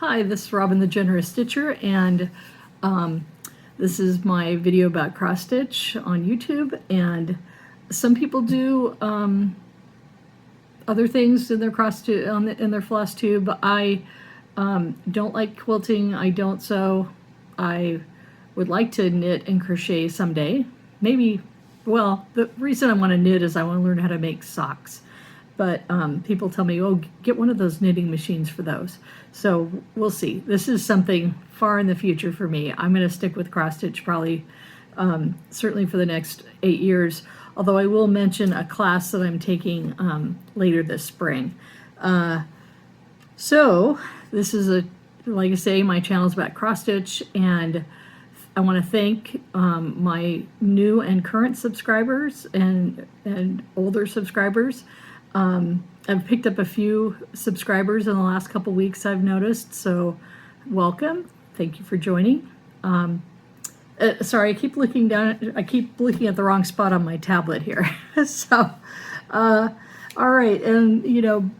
Hi, this is Robin the Generous Stitcher, and this is my video about cross stitch on YouTube. And some people do other things in their in their floss tube. I don't like quilting. I don't sew. I would like to knit and crochet someday. Maybe. Well, the reason I want to knit is I want to learn how to make socks. But people tell me, oh, get one of those knitting machines for those. So we'll see. This is something far in the future for me. I'm going to stick with cross stitch probably, certainly for the next 8 years. Although I will mention a class that I'm taking later this spring. So this is like I say, my channel is about cross stitch, and I want to thank my new and current subscribers and older subscribers. I've picked up a few subscribers in the last couple weeks, I've noticed, so welcome. Thank you for joining. Sorry, I keep looking down. I keep looking at the wrong spot on my tablet here. So, all right, and you know,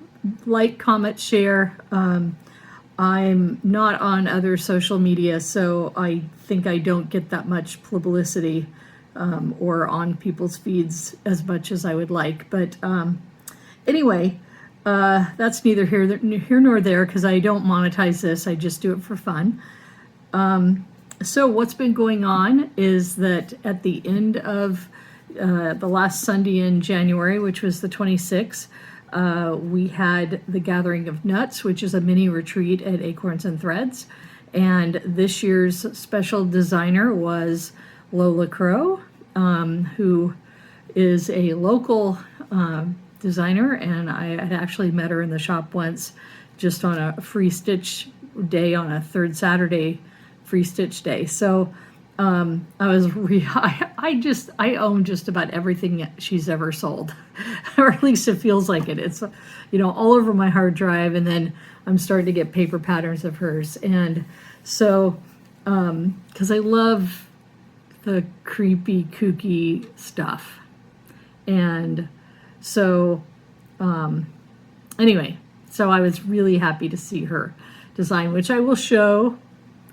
like, comment, share. I'm not on other social media, so I think I don't get that much publicity or on people's feeds as much as I would like. But anyway, that's neither here nor there, because I don't monetize this. I just do it for fun. So what's been going on is that at the end of the last Sunday in January, which was the 26th, we had the Gathering of Nuts, which is a mini retreat at Acorns and Threads. And this year's special designer was Lola Crow, who is a local designer, and I had actually met her in the shop once just on a free stitch day, on a third Saturday free stitch day. So I own just about everything she's ever sold, or at least it feels like it. It's, you know, all over my hard drive, and then I'm starting to get paper patterns of hers. And so because I love the creepy, kooky stuff. And so anyway, so I was really happy to see her design, which I will show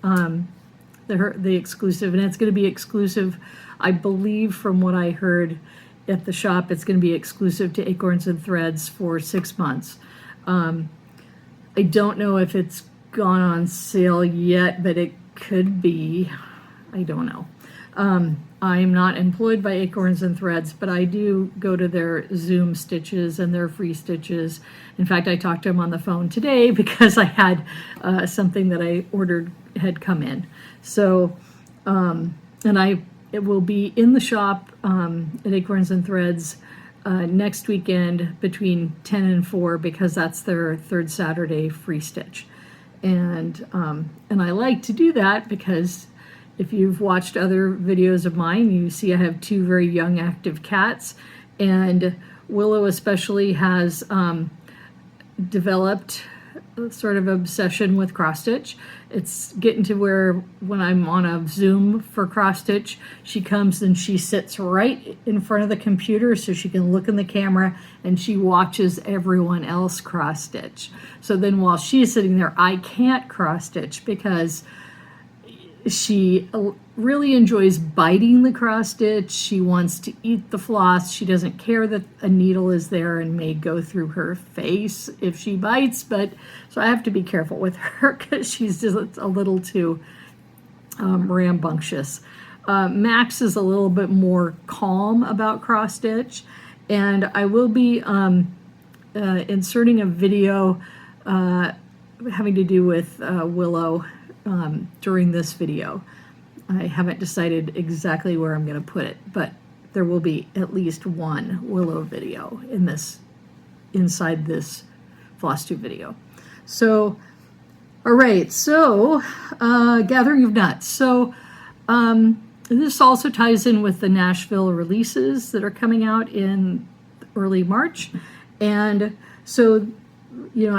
the exclusive, and it's going to be exclusive, I believe, from what I heard at the shop. It's going to be exclusive to Acorns and Threads for 6 months. I don't know if it's gone on sale yet, but it could be. I don't know. I'm not employed by Acorns and Threads, but I do go to their Zoom stitches and their free stitches. In fact, I talked to them on the phone today because I had something that I ordered had come in. So, it will be in the shop at Acorns and Threads next weekend between 10 and 4, because that's their third Saturday free stitch. And I like to do that because if you've watched other videos of mine, you see I have 2 very young active cats, and Willow especially has developed a sort of obsession with cross stitch. It's getting to where when I'm on a Zoom for cross stitch, she comes and she sits right in front of the computer so she can look in the camera, and she watches everyone else cross stitch. So then while she's sitting there, I can't cross stitch because she really enjoys biting the cross stitch. She wants to eat the floss. She doesn't care that a needle is there and may go through her face if she bites. But so I have to be careful with her because she's just a little too rambunctious. Max is a little bit more calm about cross stitch, and I will be inserting a video having to do with Willow during this video. I haven't decided exactly where I'm going to put it, but there will be at least one Willow video inside this Flosstube video. So, all right, so Gathering of Nuts. So this also ties in with the Nashville releases that are coming out in early March. And so, you know,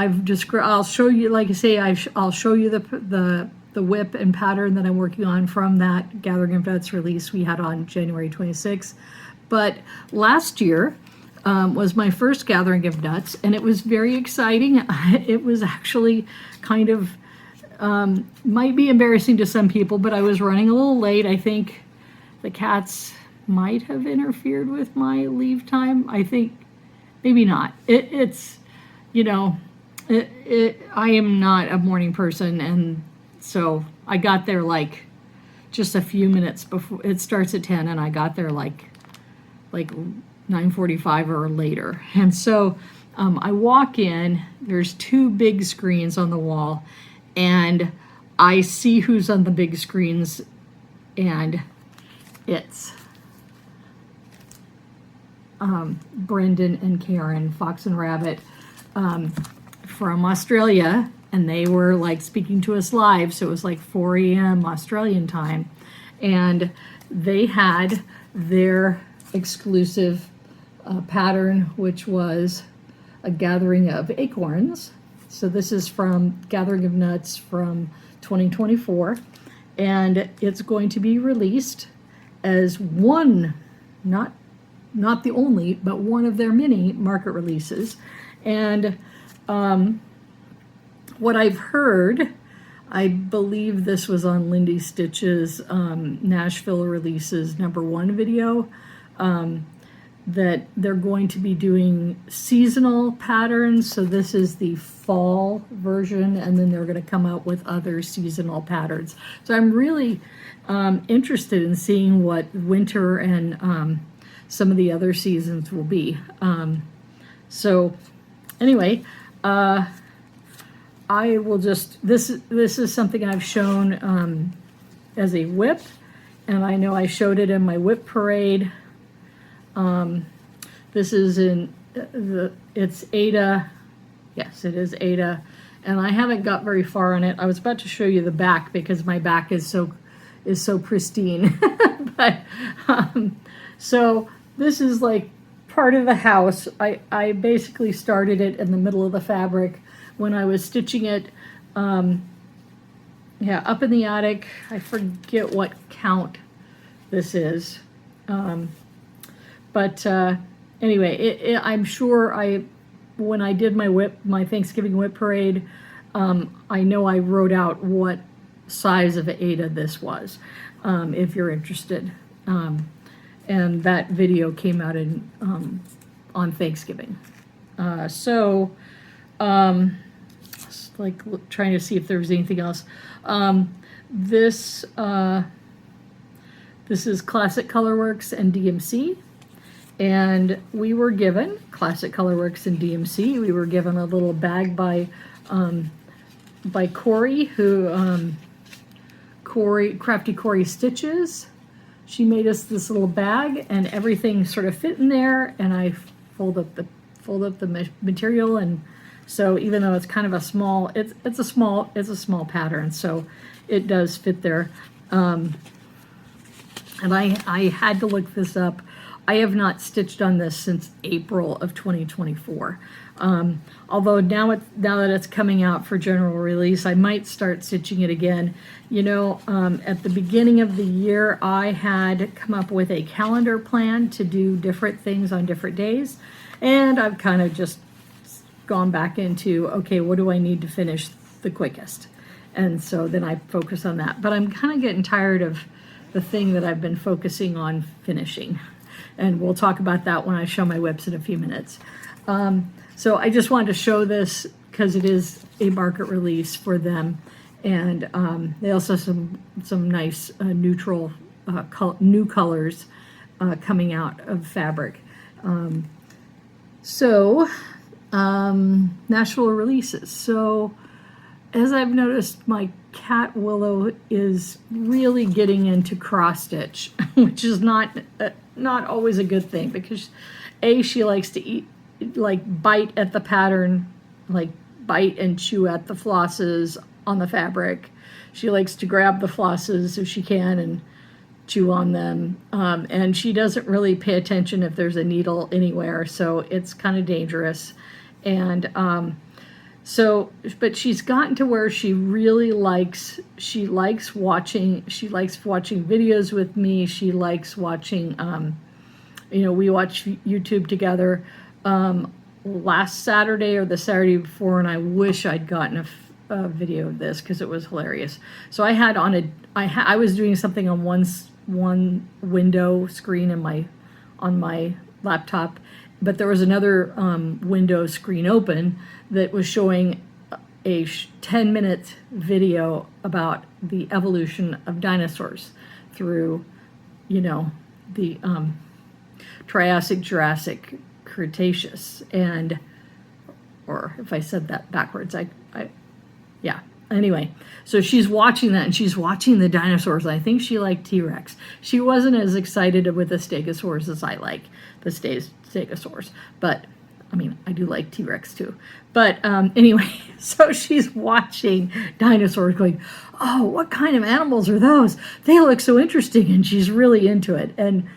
I'll show you, like I say, I'll show you the whip and pattern that I'm working on from that Gathering of Nuts release we had on January 26th. But last year was my first Gathering of Nuts, and it was very exciting. It was actually kind of Might be embarrassing to some people, but I was running a little late. I think the cats might have interfered with my leave time. I think maybe not. It's, you know, I am not a morning person, and so I got there like just a few minutes before it starts at 10, and I got there like 9:45 or later. And so I walk in, there's two big screens on the wall, and I see who's on the big screens, and it's Brendan and Karen, Fox and Rabbit, from Australia, and they were like speaking to us live, so it was like 4 a.m. Australian time, and they had their exclusive pattern, which was a gathering of acorns. So this is from Gathering of Nuts from 2024, and it's going to be released as one, not the only, but one of their many market releases. And what I've heard, I believe this was on Lindy Stitch's Nashville Releases #1 video, that they're going to be doing seasonal patterns. So this is the fall version, and then they're going to come out with other seasonal patterns. So I'm really interested in seeing what winter and some of the other seasons will be. So anyway, I will just, this is something I've shown as a whip, and I know I showed it in my whip parade. This is in it's Ada. Yes, it is Ada, and I haven't got very far on it. I was about to show you the back because my back is so pristine. But so this is like part of the house. I basically started it in the middle of the fabric when I was stitching it. Yeah, up in the attic. I forget what count this is. But anyway, I'm sure when I did my Thanksgiving whip parade, I know I wrote out what size of Ada this was, if you're interested. And that video came out on Thanksgiving. Like trying to see if there was anything else. This is Classic Colorworks and DMC. And we were given, Classic Colorworks and DMC, we were given a little bag by Corey, Crafty Corey Stitches. She made us this little bag, and everything sort of fit in there, and I fold up the material, and so even though it's kind of a small, it's a small pattern, so it does fit there. And I had to look this up. I have not stitched on this since April of 2024. Although now that it's coming out for general release, I might start stitching it again. You know, at the beginning of the year, I had come up with a calendar plan to do different things on different days, and I've kind of just gone back into, okay, what do I need to finish the quickest? And so then I focus on that. But I'm kind of getting tired of the thing that I've been focusing on finishing. And we'll talk about that when I show my whips in a few minutes. So I just wanted to show this because it is a market release for them. And they also have some nice neutral new colors coming out of fabric. Nashville releases. So as I've noticed, my cat Willow is really getting into cross stitch, which is not always a good thing, because she likes to eat, like bite at the pattern, like bite and chew at the flosses on the fabric. She likes to grab the flosses if she can and chew on them, and she doesn't really pay attention if there's a needle anywhere, so it's kind of dangerous. And but she's gotten to where she really likes watching videos with me. She likes watching, we watch YouTube together last Saturday or the Saturday before, and I wish I'd gotten a video of this because it was hilarious. So I had on I was doing something on one window screen on my laptop, but there was another window screen open that was showing a 10-minute video about the evolution of dinosaurs through, the Triassic, Jurassic, Cretaceous, or if I said that backwards, yeah. Anyway, so she's watching that, and she's watching the dinosaurs. I think she liked T-Rex. She wasn't as excited with the Stegosaurus as I like the Stegosaurus, but I mean, I do like T-Rex too. But anyway, so she's watching dinosaurs going, oh, what kind of animals are those? They look so interesting, and she's really into it. And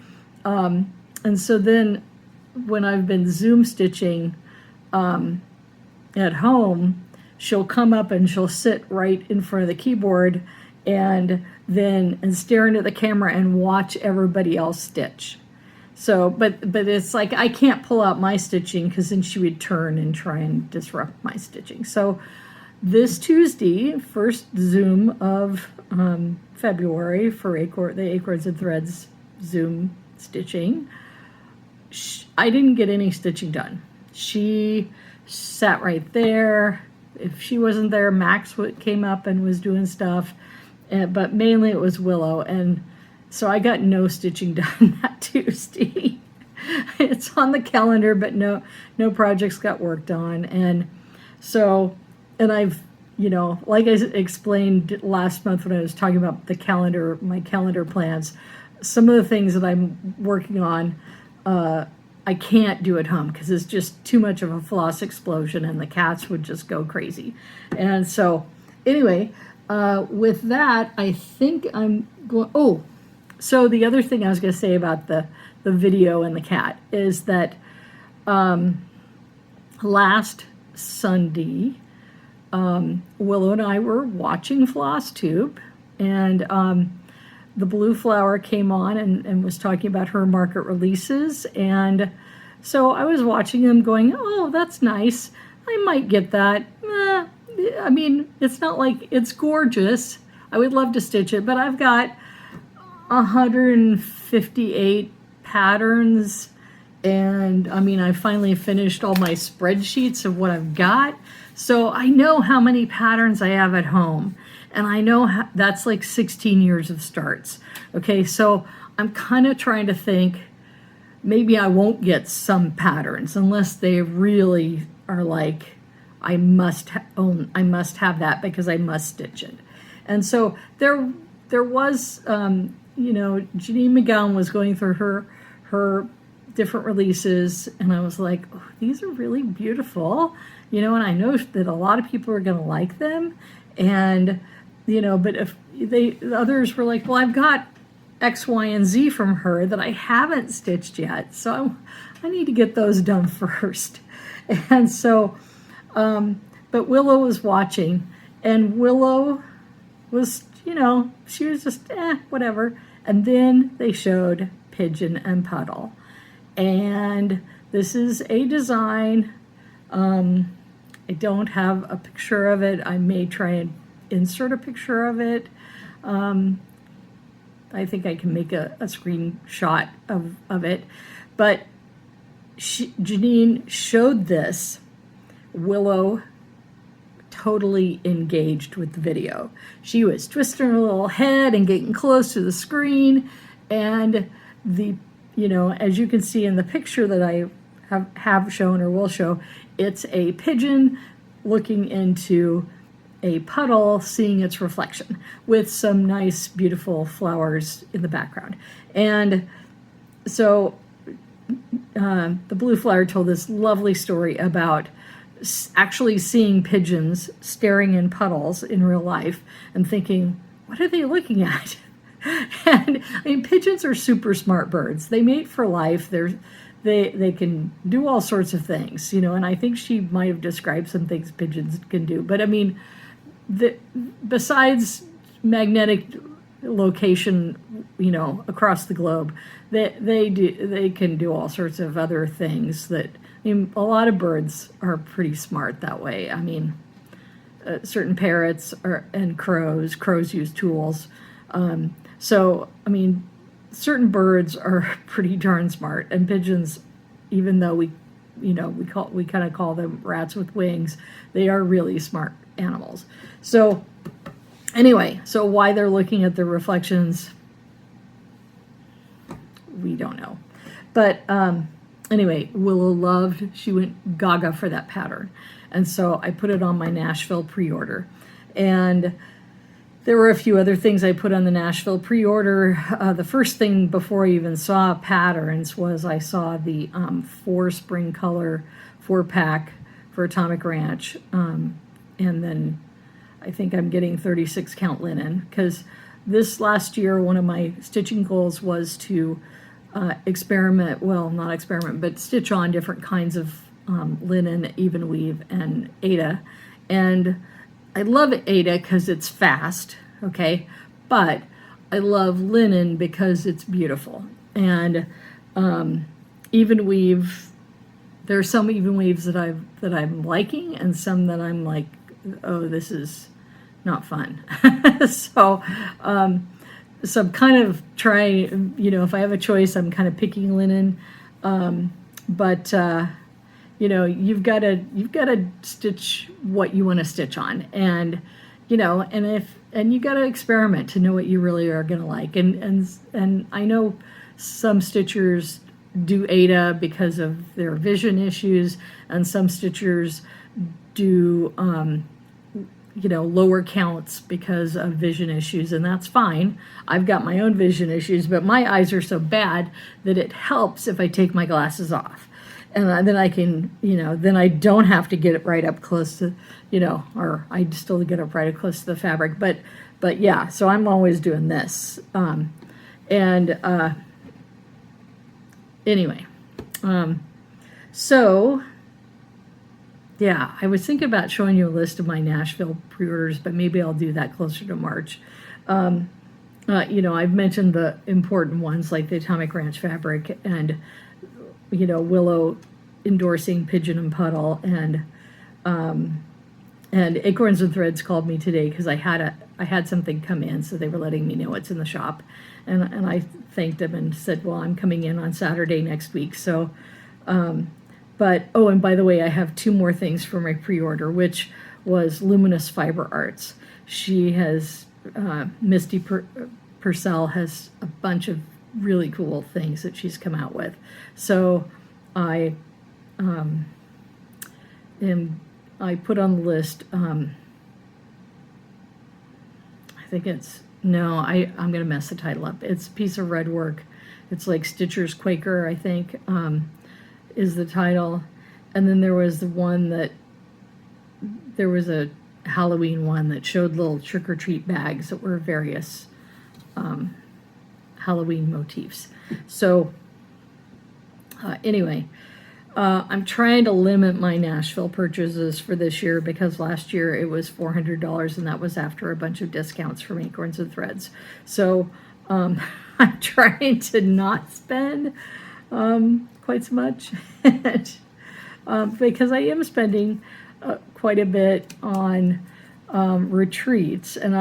so then when I've been Zoom stitching at home, she'll come up and she'll sit right in front of the keyboard and stare into the camera and watch everybody else stitch. So, but it's like I can't pull out my stitching because then she would turn and try and disrupt my stitching. So this Tuesday, first Zoom of February for the Acorns and Threads Zoom stitching, I didn't get any stitching done. She sat right there. If she wasn't there, Max came up and was doing stuff, but mainly it was Willow. And so I got no stitching done that Tuesday. It's on the calendar, but no projects got worked on. And so, and I've, like I explained last month when I was talking about the calendar, my calendar plans, some of the things that I'm working on, I can't do at home because it's just too much of a floss explosion and the cats would just go crazy. And so anyway, with that, I think I'm going, so the other thing I was going to say about the video and the cat is that last Sunday, Willow and I were watching Flosstube, and the Blue Flower came on and was talking about her market releases, and so I was watching them going, oh, that's nice. I might get that. I mean, it's not like it's gorgeous. I would love to stitch it, but I've got 158 patterns, and I mean, I finally finished all my spreadsheets of what I've got, so I know how many patterns I have at home. And I know that's like 16 years of starts. Okay, so I'm kind of trying to think maybe I won't get some patterns unless they really are like, I must have that because I must stitch it. And so there was, Janine McGowan was going through her different releases, and I was like, oh, these are really beautiful, and I know that a lot of people are going to like them. And but if the others were like, well, I've got X, Y, and Z from her that I haven't stitched yet, so I need to get those done first. And so, but Willow was watching, and Willow was, she was just, whatever. And then they showed Pigeon and Puddle. And this is a design. I don't have a picture of it. I may try and insert a picture of it. I think I can make a screenshot of it. But Janine showed this. Willow totally engaged with the video. She was twisting her little head and getting close to the screen. And as you can see in the picture that I have shown or will show, it's a pigeon looking into a puddle, seeing its reflection with some nice, beautiful flowers in the background. And so the Blue Flower told this lovely story about actually seeing pigeons staring in puddles in real life and thinking, what are they looking at? And I mean, pigeons are super smart birds. They mate for life. They can do all sorts of things, and I think she might have described some things pigeons can do. But I mean, besides magnetic location, across the globe, they can do all sorts of other things that, a lot of birds are pretty smart that way. I mean, certain parrots and crows. Crows use tools. So, I mean, certain birds are pretty darn smart, and pigeons, even though we kind of call them rats with wings, they are really smart animals. So anyway, so why they're looking at the reflections, we don't know. But anyway, Willow loved, she went gaga for that pattern. And so I put it on my Nashville pre-order. And there were a few other things I put on the Nashville pre-order. The first thing before I even saw patterns was I saw the 4 spring color 4-pack for Atomic Ranch. And then I think I'm getting 36 count linen, because this last year, one of my stitching goals was to experiment, well, not experiment, but stitch on different kinds of linen, even weave, and Aida. And I love Aida because it's fast, okay? But I love linen because it's beautiful. And even weave, there are some even weaves that I'm liking, and some that I'm like, oh, this is not fun. So I'm kind of trying, if I have a choice, I'm kind of picking linen. But you've got to stitch what you want to stitch on, and you got to experiment to know what you really are going to like. And I know some stitchers do Aida because of their vision issues, and some stitchers do lower counts because of vision issues, and that's fine. I've got my own vision issues, but my eyes are so bad that it helps if I take my glasses off. And then I can, then I don't have to get it right up close to, or I still get it right up close to the fabric. But yeah, so I'm always doing this. Anyway, so yeah, I was thinking about showing you a list of my Nashville pre-orders, but maybe I'll do that closer to March. I've mentioned the important ones like the Atomic Ranch fabric, and Willow endorsing Pigeon and Puddle, and Acorns and Threads called me today because I had something come in, so they were letting me know what's in the shop, and I thanked them and said, well, I'm coming in on Saturday next week. So, but and by the way, I have 2 more things for my pre-order, which was Luminous Fiber Arts. She has Misty Purcell has a bunch of really cool things that she's come out with. So I put on the list. I think I'm gonna mess the title up. It's a piece of red work. It's like Stitcher's Quaker, I think, is the title. And then there was a Halloween one that showed little trick-or-treat bags that were various Halloween motifs. So anyway, I'm trying to limit my Nashville purchases for this year, because last year it was $400, and that was after a bunch of discounts from Acorns and Threads. So I'm trying to not spend quite so much, because I am spending quite a bit on retreats, and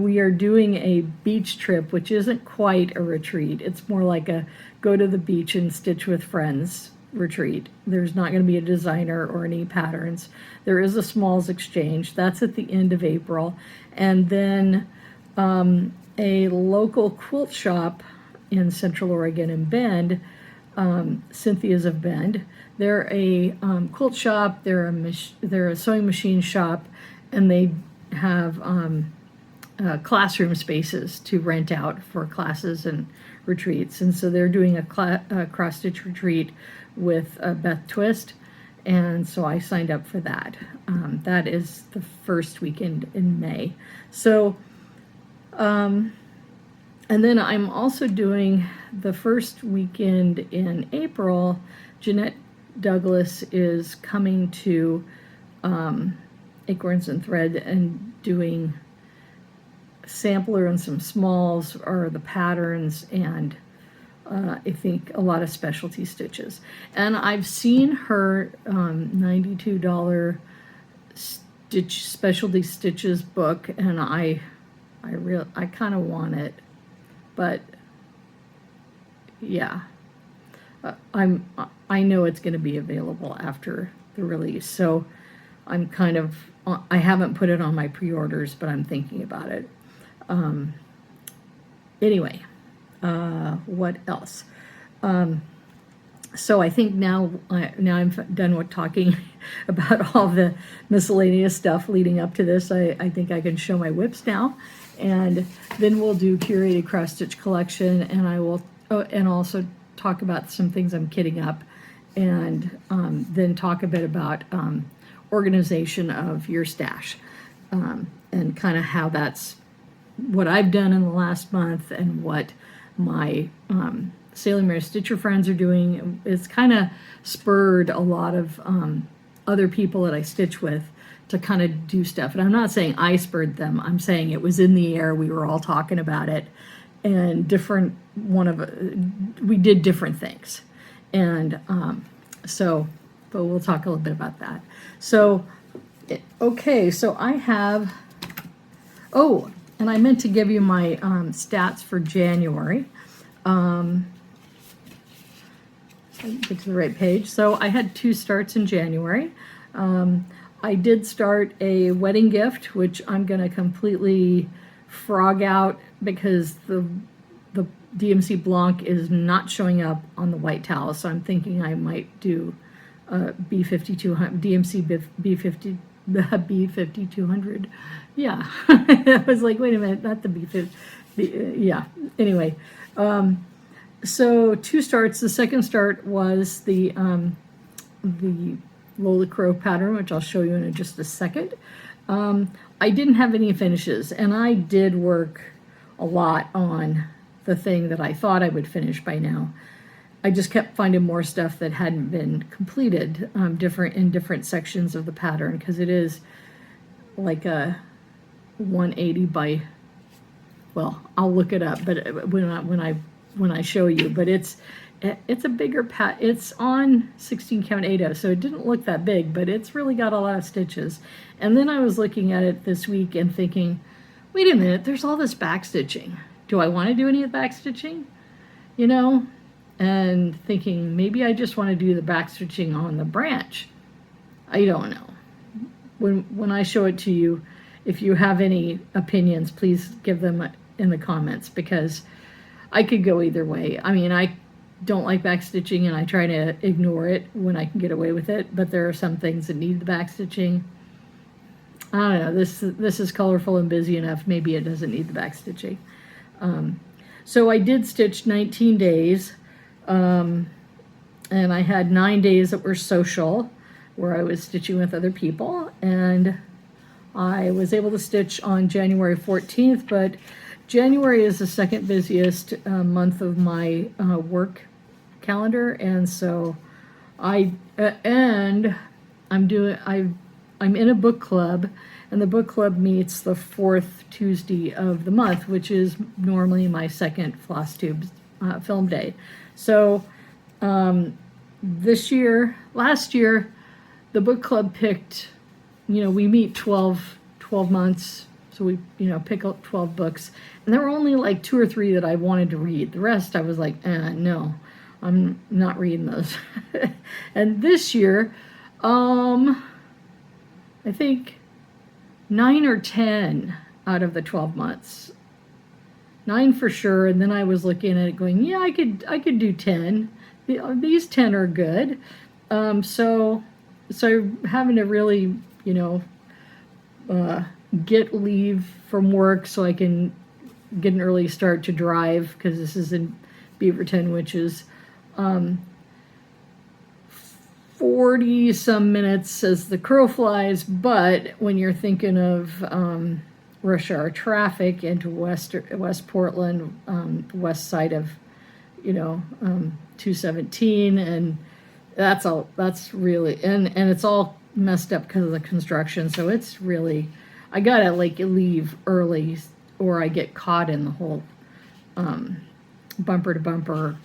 we are doing a beach trip, which isn't quite a retreat. It's more like a go to the beach and stitch with friends retreat. There's not going to be a designer or any patterns. There is a smalls exchange. That's at the end of April. And then a local quilt shop in Central Oregon in Bend, Cynthia's of Bend. They're a quilt shop, they're a sewing machine shop, and they have classroom spaces to rent out for classes and retreats. And so they're doing a cross-stitch retreat with Beth Twist, and so I signed up for that. That is the first weekend in May. So, and then I'm also doing the first weekend in April. Jeanette Douglas is coming to Acorns and Thread and doing sampler and some smalls are the patterns, and I think a lot of specialty stitches. And I've seen her $92 specialty stitches book, and I kind of want it, but yeah, I know it's going to be available after the release, so I'm kind of, I haven't put it on my pre-orders, but I'm thinking about it. Anyway, what else? So I think now I'm done with talking about all the miscellaneous stuff leading up to this. I think I can show my whips now, and then we'll do curated cross stitch collection, and I will and also talk about some things I'm kitting up, and then talk a bit about organization of your stash, and kind of how that's what I've done in the last month and what my Sailing Mare Stitcher friends are doing. It's kind of spurred a lot of other people that I stitch with to kind of do stuff. And I'm not saying I spurred them. I'm saying it was in the air. We were all talking about it, and we did different things. And but we'll talk a little bit about that. So, okay, so I have, and I meant to give you my stats for January. Get to the right page. So I had 2 starts in January. I did start a wedding gift, which I'm going to completely frog out because the DMC Blanc is not showing up on the white towel. So I'm thinking I might do B5200, DMC B50, B5200. Yeah, I was like, wait a minute, not the B50. Yeah. Anyway. So 2 starts. The second start was the Lola Crow pattern, which I'll show you in just a second. I didn't have any finishes, and I did work a lot on the thing that I thought I would finish by now. I just kept finding more stuff that hadn't been completed, different sections of the pattern, because it is like a 180 by, well, I'll look it up, but when I show you, but it's a bigger it's on 16 count 8/0, so it didn't look that big, but it's really got a lot of stitches. And then I was looking at it this week and thinking, wait a minute, there's all this back stitching. Do I want to do any of the back stitching? You know, and thinking maybe I just want to do the back stitching on the branch. I don't know. When I show it to you, if you have any opinions, please give them in the comments, because I could go either way. I mean, I don't like back stitching, and I try to ignore it when I can get away with it, but there are some things that need the back stitching. I don't know, this is colorful and busy enough. Maybe it doesn't need the back stitching. So I did stitch 19 days, and I had 9 days that were social, where I was stitching with other people, and I was able to stitch on January 14th, but January is the second busiest month of my work calendar, and so I'm in a book club, and the book club meets the 4th Tuesday of the month, which is normally my second Flosstube film day. So last year, the book club picked, we meet 12 months. So we, pick up 12 books, and there were only like 2 or 3 that I wanted to read. The rest I was like, no, I'm not reading those. And this year, I think 9 or 10 out of the 12 months, 9 for sure. And then I was looking at it going, yeah, I could do 10. These 10 are good. So having to really, get leave from work so I can get an early start to drive, because this is in Beaverton, which is 40 some minutes as the crow flies. But when you're thinking of rush hour traffic into West Portland, west side of 217, and that's really, and it's all messed up because of the construction, so it's really, I gotta leave early, or I get caught in the whole bumper to bumper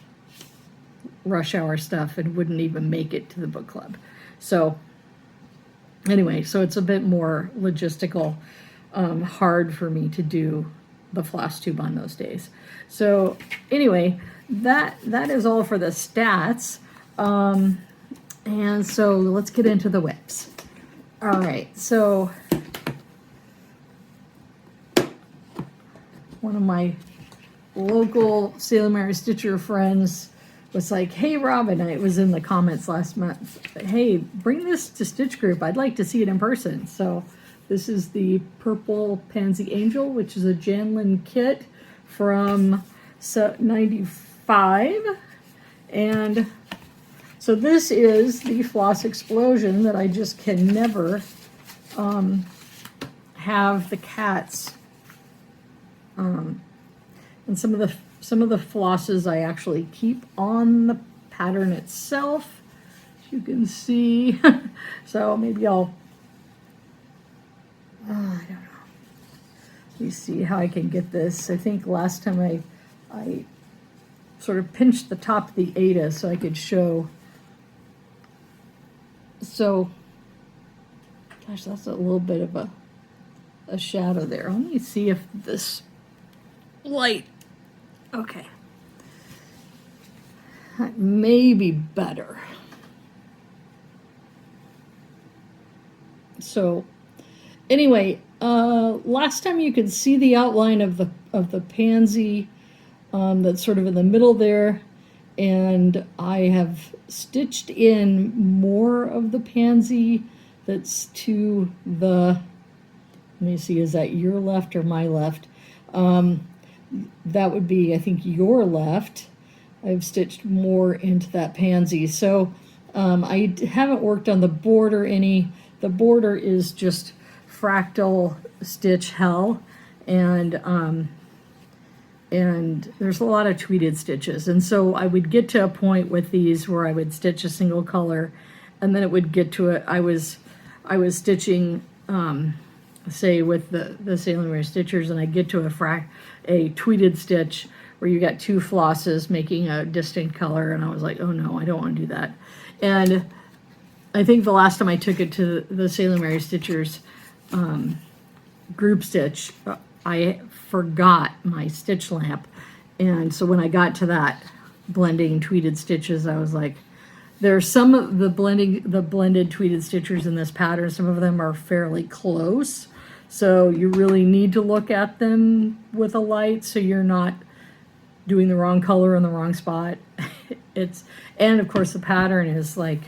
rush hour stuff and wouldn't even make it to the book club. So anyway, so it's a bit more logistical, hard for me to do the floss tube on those days. So anyway, that is all for the stats. And so let's get into the whips. All right, so one of my local Salem area stitcher friends was like, hey Robin, it was in the comments last month, hey, bring this to Stitch Group, I'd like to see it in person. So this is the Purple Pansy Angel, which is a Janlin kit from 95. And so this is the floss explosion that I just can never have the cats. And some of the flosses I actually keep on the pattern itself, as you can see. So maybe I'll, I don't know. Let me see how I can get this. I think last time I sort of pinched the top of the Ada so I could show. So, gosh, that's a little bit of a shadow there. Let me see if this light, okay, that may be better. So anyway, last time you could see the outline of the pansy that's sort of in the middle there, and I have stitched in more of the pansy that's to the, let me see, is that your left or my left? That would be, I think, your left. I've stitched more into that pansy. So I haven't worked on the border any. The border is just fractal stitch hell, and there's a lot of tweeted stitches. And so I would get to a point with these where I would stitch a single color, and then it would get to it. I was stitching, say with the Salem area stitchers, and I get to a tweeted stitch where you got two flosses making a distinct color, and I was like, oh no, I don't want to do that. And I think the last time I took it to the Salem area stitchers group stitch, I forgot my stitch lamp, and so when I got to that blending tweeted stitches, I was like, there's some of the blended tweeted stitchers in this pattern, some of them are fairly close, so you really need to look at them with a light so you're not doing the wrong color in the wrong spot. And of course the pattern is like,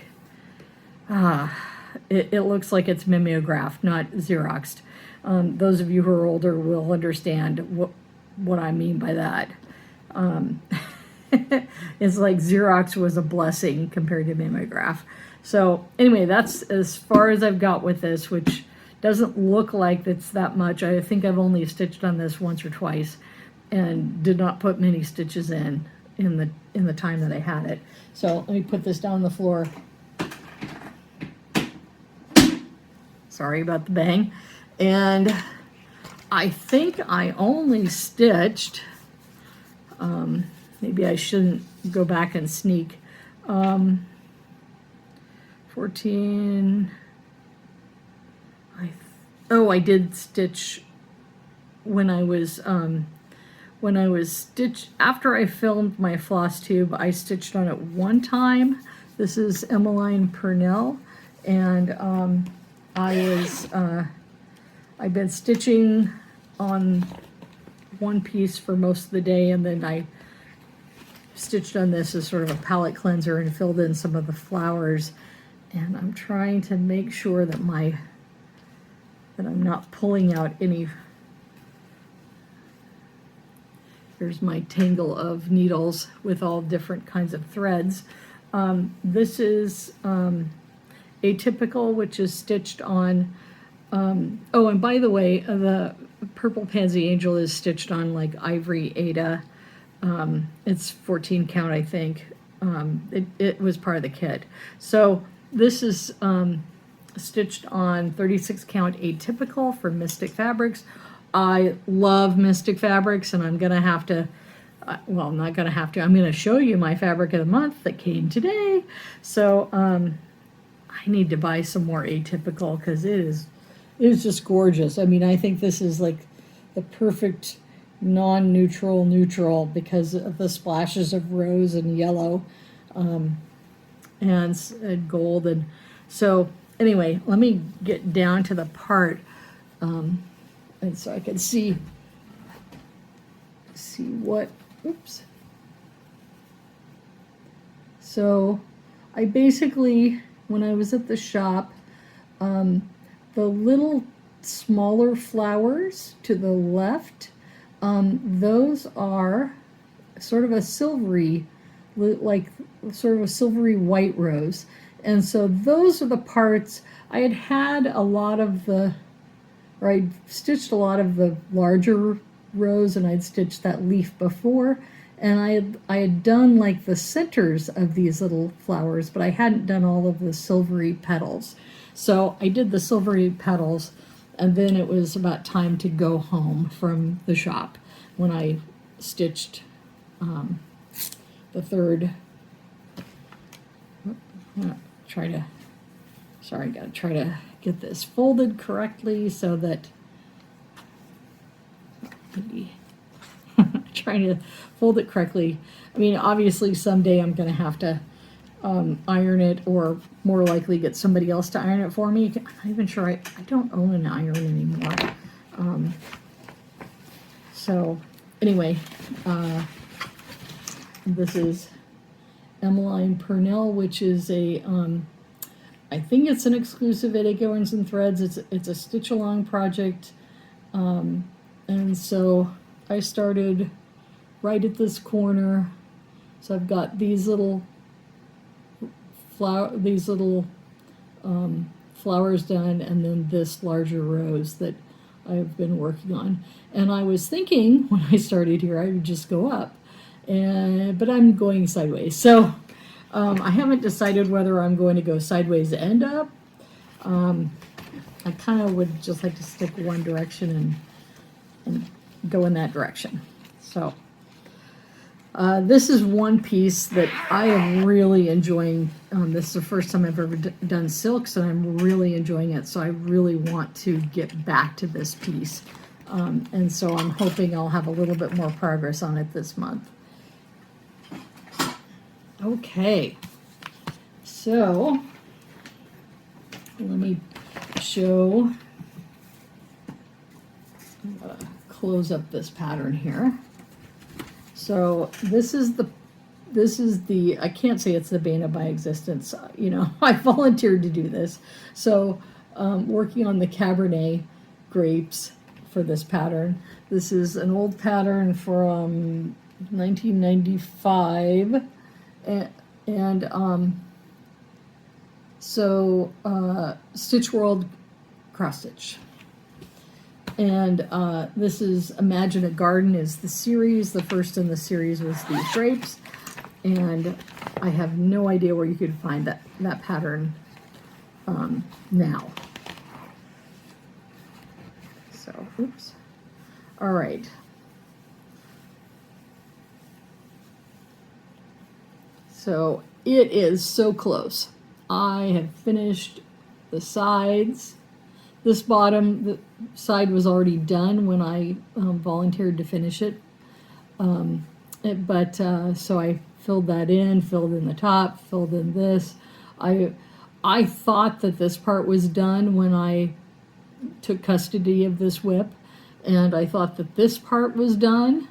it looks like it's mimeographed, not Xeroxed. Those of you who are older will understand what I mean by that. It's like Xerox was a blessing compared to mimeograph. So anyway, that's as far as I've got with this, which doesn't look like it's that much. I think I've only stitched on this once or twice and did not put many stitches in the time that I had it. So let me put this down on the floor. Sorry about the bang. And I think I only stitched, maybe I shouldn't go back and sneak, 14, I did stitch when I was after I filmed my floss tube, I stitched on it one time. This is Emmeline Purnell, and I've been stitching on one piece for most of the day, and then I stitched on this as sort of a palette cleanser and filled in some of the flowers. And I'm trying to make sure that I'm not pulling out any. Here's my tangle of needles with all different kinds of threads. This is Atypical, which is stitched on, oh, and by the way, the Purple Pansy Angel is stitched on like Ivory Ada. It's 14 count, I think. It was part of the kit. So this is stitched on 36 count Atypical for Mystic Fabrics. I love Mystic Fabrics, and I'm gonna have to, well, I'm not gonna have to, I'm gonna show you my fabric of the month that came today. So I need to buy some more atypical because it is just gorgeous. I mean, I think this is like the perfect non-neutral neutral because of the splashes of rose and yellow, and gold. And so anyway, let me get down to the part, and so I can see what, oops. So I basically, when I was at the shop, the little smaller flowers to the left, those are sort of a silvery, like sort of a silvery white rose. And so those are the parts I had a lot of the, or I stitched a lot of the larger rose, and I'd stitched that leaf before, and I had done like the centers of these little flowers, but I hadn't done all of the silvery petals. So I did the silvery petals, and then it was about time to go home from the shop when I stitched the third. Gotta try to get this folded correctly so that trying to fold it correctly. I mean, obviously someday I'm going to have to iron it, or more likely get somebody else to iron it for me. I'm not even sure. I don't own an iron anymore. So anyway, this is Emmeline Purnell, which is a I think it's an exclusive at Acorns and Threads. It's a stitch along project, and so I started right at this corner. So I've got these little flowers done, and then this larger rose that I've been working on. And I was thinking when I started here I would just go up, but I'm going sideways. So I haven't decided whether I'm going to go sideways and up. I kind of would just like to stick one direction and go in that direction. So this is one piece that I am really enjoying. This is the first time I've ever done silks, and I'm really enjoying it. So I really want to get back to this piece. And so I'm hoping I'll have a little bit more progress on it this month. Okay, so let me show, I'm gonna close up this pattern here. So this is the, I can't say it's the bane of my existence, you know, I volunteered to do this. So working on the Cabernet grapes for this pattern. This is an old pattern from 1995. Stitch World cross stitch, and this is Imagine a Garden is the series. The first in the series was these grapes, and I have no idea where you could find that pattern now. So oops. All right. So it is so close. I have finished the sides. This bottom, the side was already done when I volunteered to finish it. So I filled that in, filled in the top, filled in this. I thought that this part was done when I took custody of this whip, and I thought that this part was done,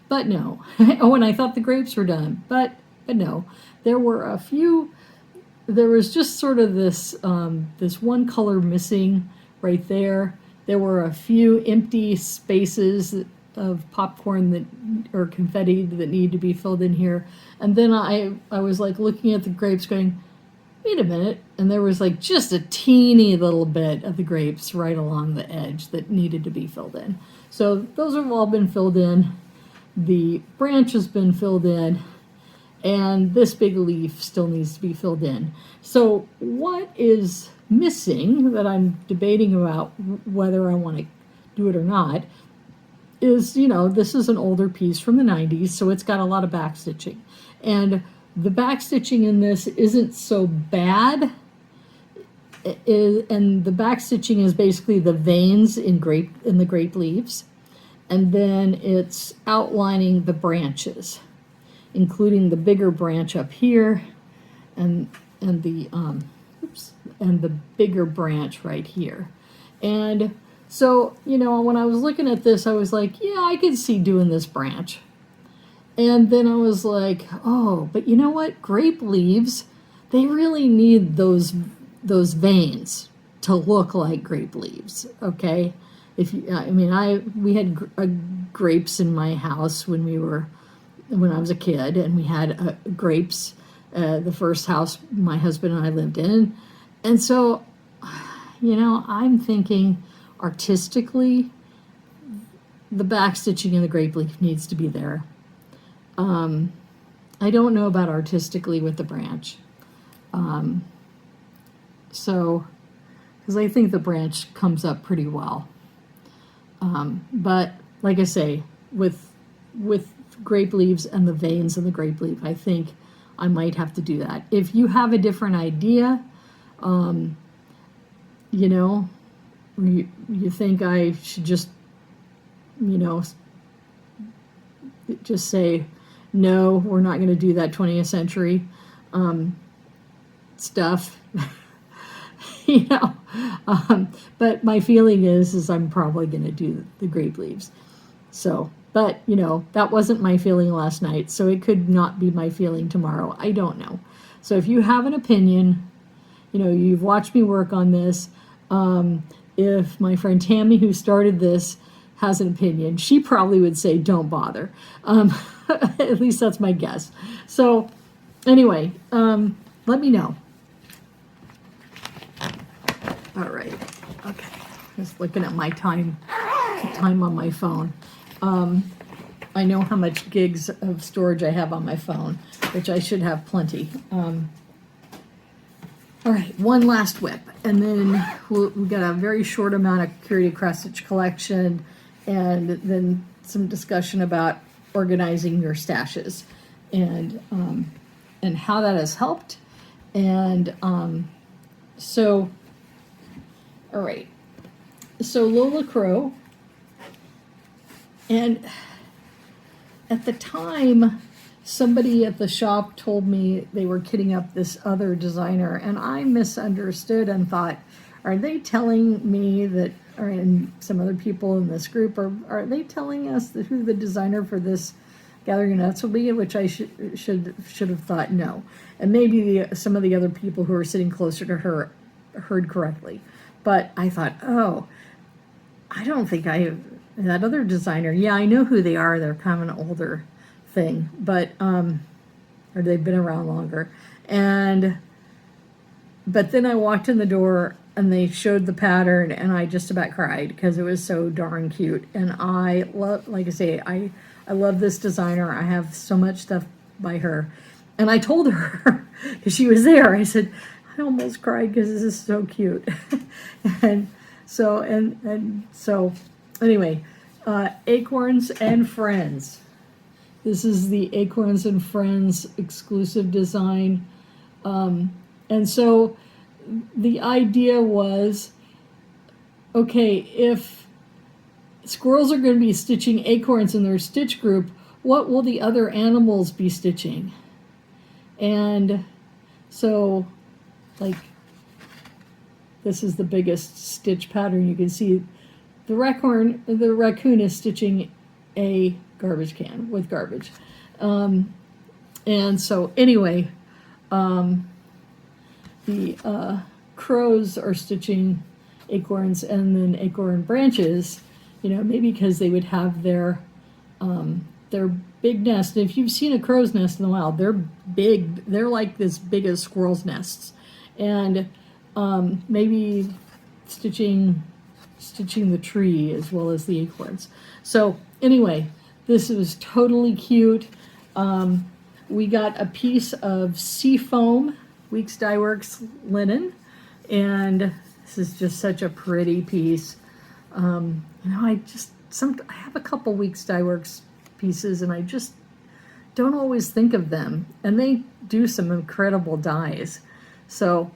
but no. Oh, and I thought the grapes were done, but no, there were a few, there was just sort of this, this one color missing right there. There were a few empty spaces of popcorn that, or confetti that need to be filled in here. And then I was like looking at the grapes going, wait a minute. And there was like just a teeny little bit of the grapes right along the edge that needed to be filled in. So those have all been filled in. The branch has been filled in. And this big leaf still needs to be filled in. So what is missing that I'm debating about whether I want to do it or not is, you know, this is an older piece from the 90s, so it's got a lot of back stitching. And the back stitching in this isn't so bad, and the back stitching is basically the veins in the grape leaves, and then it's outlining the branches, including the bigger branch up here, and the and the bigger branch right here. And so, you know, when I was looking at this, I was like, yeah, I could see doing this branch. And then I was like, oh, but you know what? Grape leaves, they really need those veins to look like grape leaves, okay? If you, I mean, we had grapes in my house when I was a kid, and we had grapes, the first house my husband and I lived in. And so, you know, I'm thinking artistically, the back stitching in the grape leaf needs to be there. I don't know about artistically with the branch. So, because I think the branch comes up pretty well. But like I say, with grape leaves and the veins in the grape leaf, I think I might have to do that. If you have a different idea, you know, you think I should just, you know, just say, no, we're not going to do that 20th century stuff, you know. But my feeling is I'm probably going to do the grape leaves. So, but, you know, that wasn't my feeling last night, so it could not be my feeling tomorrow. I don't know. So if you have an opinion, you know, you've watched me work on this. If my friend Tammy, who started this, has an opinion, she probably would say, don't bother. At least that's my guess. So anyway, let me know. All right. Okay. Just looking at my time on my phone. I know how much gigs of storage I have on my phone, which I should have plenty. All right, one last whip, and then we've got a very short amount of curated cross-stitch collection, and then some discussion about organizing your stashes, and how that has helped. And so, all right, so Lola Crow, and at the time, somebody at the shop told me they were kitting up this other designer, and I misunderstood and thought, are they telling me that, or and some other people in this group, are they telling us who the designer for this Gathering Nuts will be? Which I should have thought no. And maybe some of the other people who are sitting closer to her heard correctly. But I thought, oh, I don't think that other designer, yeah, I know who they are. They're kind of an older thing, but or they've been around longer. But then I walked in the door and they showed the pattern, and I just about cried because it was so darn cute. And I love, like I say, I love this designer. I have so much stuff by her, and I told her because she was there. I said, I almost cried because this is so cute. and so anyway, Acorns and Friends. This is the Acorns and Friends exclusive design. And so the idea was, okay, if squirrels are going to be stitching acorns in their stitch group, what will the other animals be stitching? And so, like, this is the biggest stitch pattern you can see. The raccoon is stitching a garbage can with garbage. And so anyway, the crows are stitching acorns, and then acorn branches, you know, maybe because they would have their big nest. And if you've seen a crow's nest in the wild, they're big. They're like as big as squirrels' nests. And maybe stitching the tree as well as the acorns. So anyway, this was totally cute. We got a piece of Seafoam Weeks Dye Works linen, and this is just such a pretty piece. You know, I have a couple Weeks Dye Works pieces, and I just don't always think of them, and they do some incredible dyes. So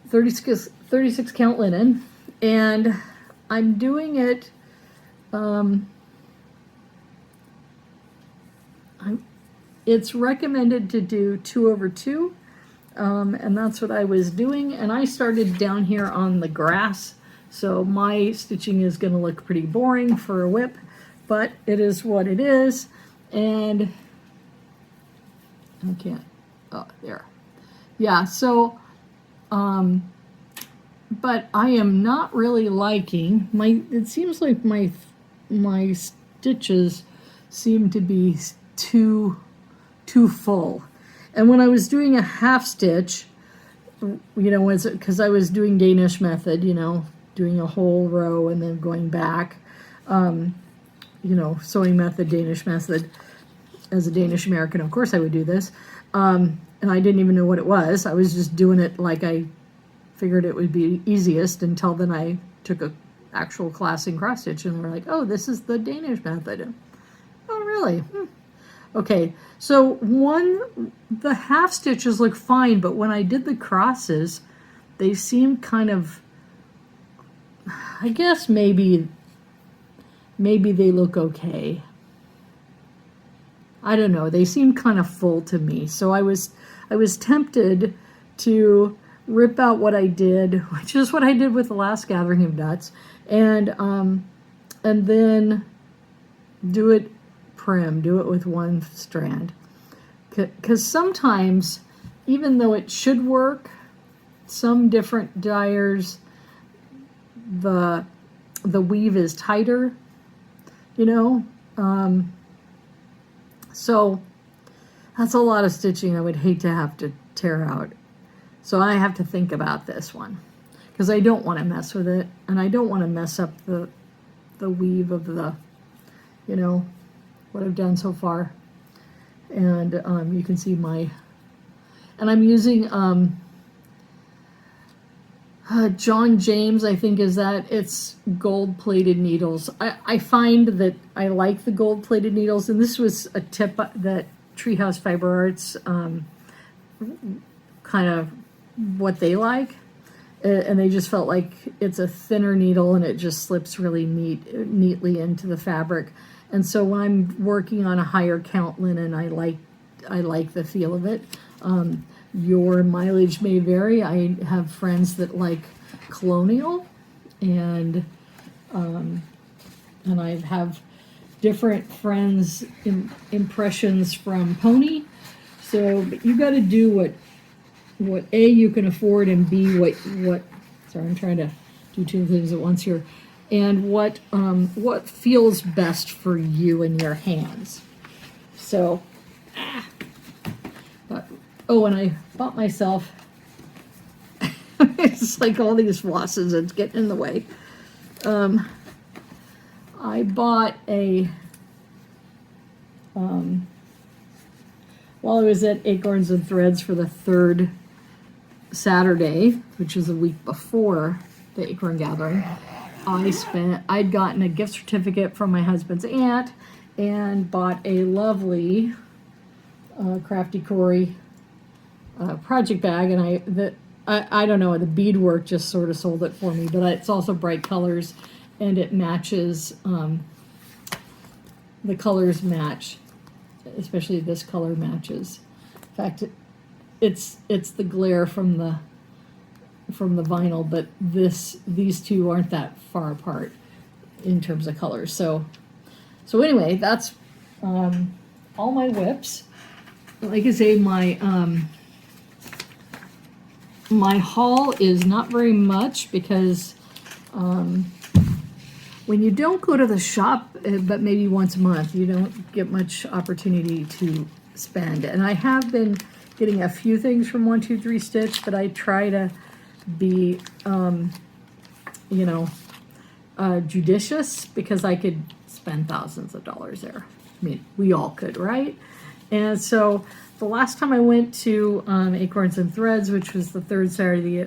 36 count linen, and I'm doing it, it's recommended to do 2/2, and that's what I was doing, and I started down here on the grass, so my stitching is going to look pretty boring for a whip, but it is what it is. And I can't, oh, there. Yeah, so, but I am not really liking it seems like my stitches seem to be too full. And when I was doing a half stitch, you know, because I was doing Danish method, you know, doing a whole row and then going back, you know, sewing method, Danish method. As a Danish American, of course I would do this. And I didn't even know what it was. I was just doing it like I figured it would be easiest, until then I took a actual class in cross stitch and we're like, oh, this is the Danish method. Oh, really? Okay, so the half stitches look fine, but when I did the crosses, they seemed kind of, I guess maybe they look okay. I don't know, they seemed kind of full to me. So I was tempted to rip out what I did, which is what I did with the last gathering of nuts, and then do it with one strand, because sometimes, even though it should work, some different dyers, the weave is tighter, you know, so that's a lot of stitching I would hate to have to tear out. So I have to think about this one, because I don't want to mess with it, and I don't want to mess up the weave of the, you know, what I've done so far. And you can see and I'm using John James, I think it's gold-plated needles. I find that I like the gold-plated needles, and this was a tip that Treehouse Fiber Arts kind of what they like, and they just felt like it's a thinner needle and it just slips really neatly into the fabric. And so when I'm working on a higher count linen, I like the feel of it. Your mileage may vary. I have friends that like colonial, and I have different friends impressions from pony. So but you got to do what A, you can afford, and B, what sorry, I'm trying to do two things at once here, and what feels best for you and your hands. So oh, and I bought myself it's like all these flosses, it's getting in the way. I bought while I was at Acorns and Threads for the third Saturday, which is a week before the Acorn Gathering, I'd gotten a gift certificate from my husband's aunt and bought a lovely Crafty Cory project bag, and I don't know, the beadwork just sort of sold it for me, but it's also bright colors, and it matches, the colors match, especially this color matches. In fact, it's the glare from the vinyl, but these two aren't that far apart in terms of colors. So anyway, that's all my whips. Like I say, my haul is not very much, because when you don't go to the shop, but maybe once a month, you don't get much opportunity to spend. And I have been getting a few things from 1-2-3 Stitch, but I try to be, judicious, because I could spend thousands of dollars there. I mean, we all could, right? And so the last time I went to Acorns and Threads, which was the third Saturday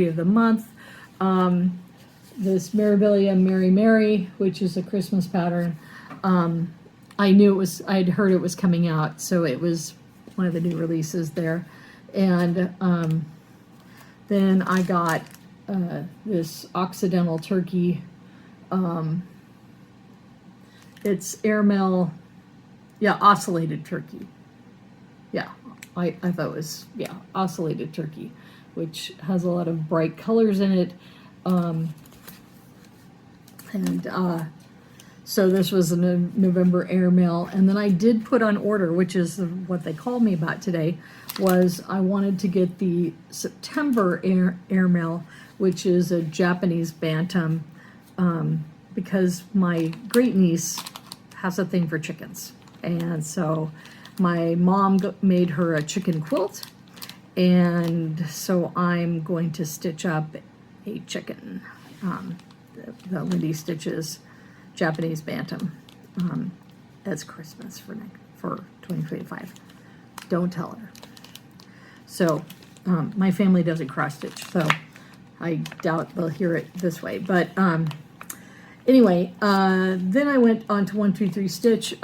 of the month, this Mirabilia Mary Mary, which is a Christmas pattern, I'd heard it was coming out, so it was one of the new releases there. And Then I got this Occidental turkey. It's airmail, yeah, oscillated turkey. Yeah, I thought it was, yeah, oscillated turkey, which has a lot of bright colors in it. So this was a November airmail. And then I did put on order, which is what they called me about today, was I wanted to get the September airmail, which is a Japanese bantam, because my great niece has a thing for chickens. And so my mom made her a chicken quilt, and so I'm going to stitch up a chicken, the Lindy Stitches Japanese bantam, as Christmas for 2025. Don't tell her. So my family doesn't cross stitch, so I doubt they'll hear it this way. But anyway, then I went on to 123 Stitch.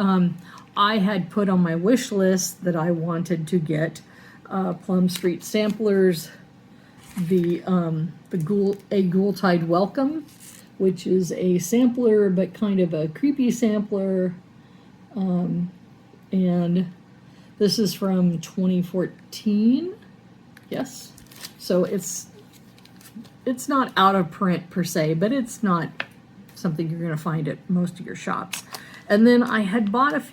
I had put on my wish list that I wanted to get Plum Street Samplers, the Ghoultide Welcome, which is a sampler but kind of a creepy sampler, and this is from 2014. Yes, so it's not out of print per se, but it's not something you're going to find at most of your shops. And then I had bought I'd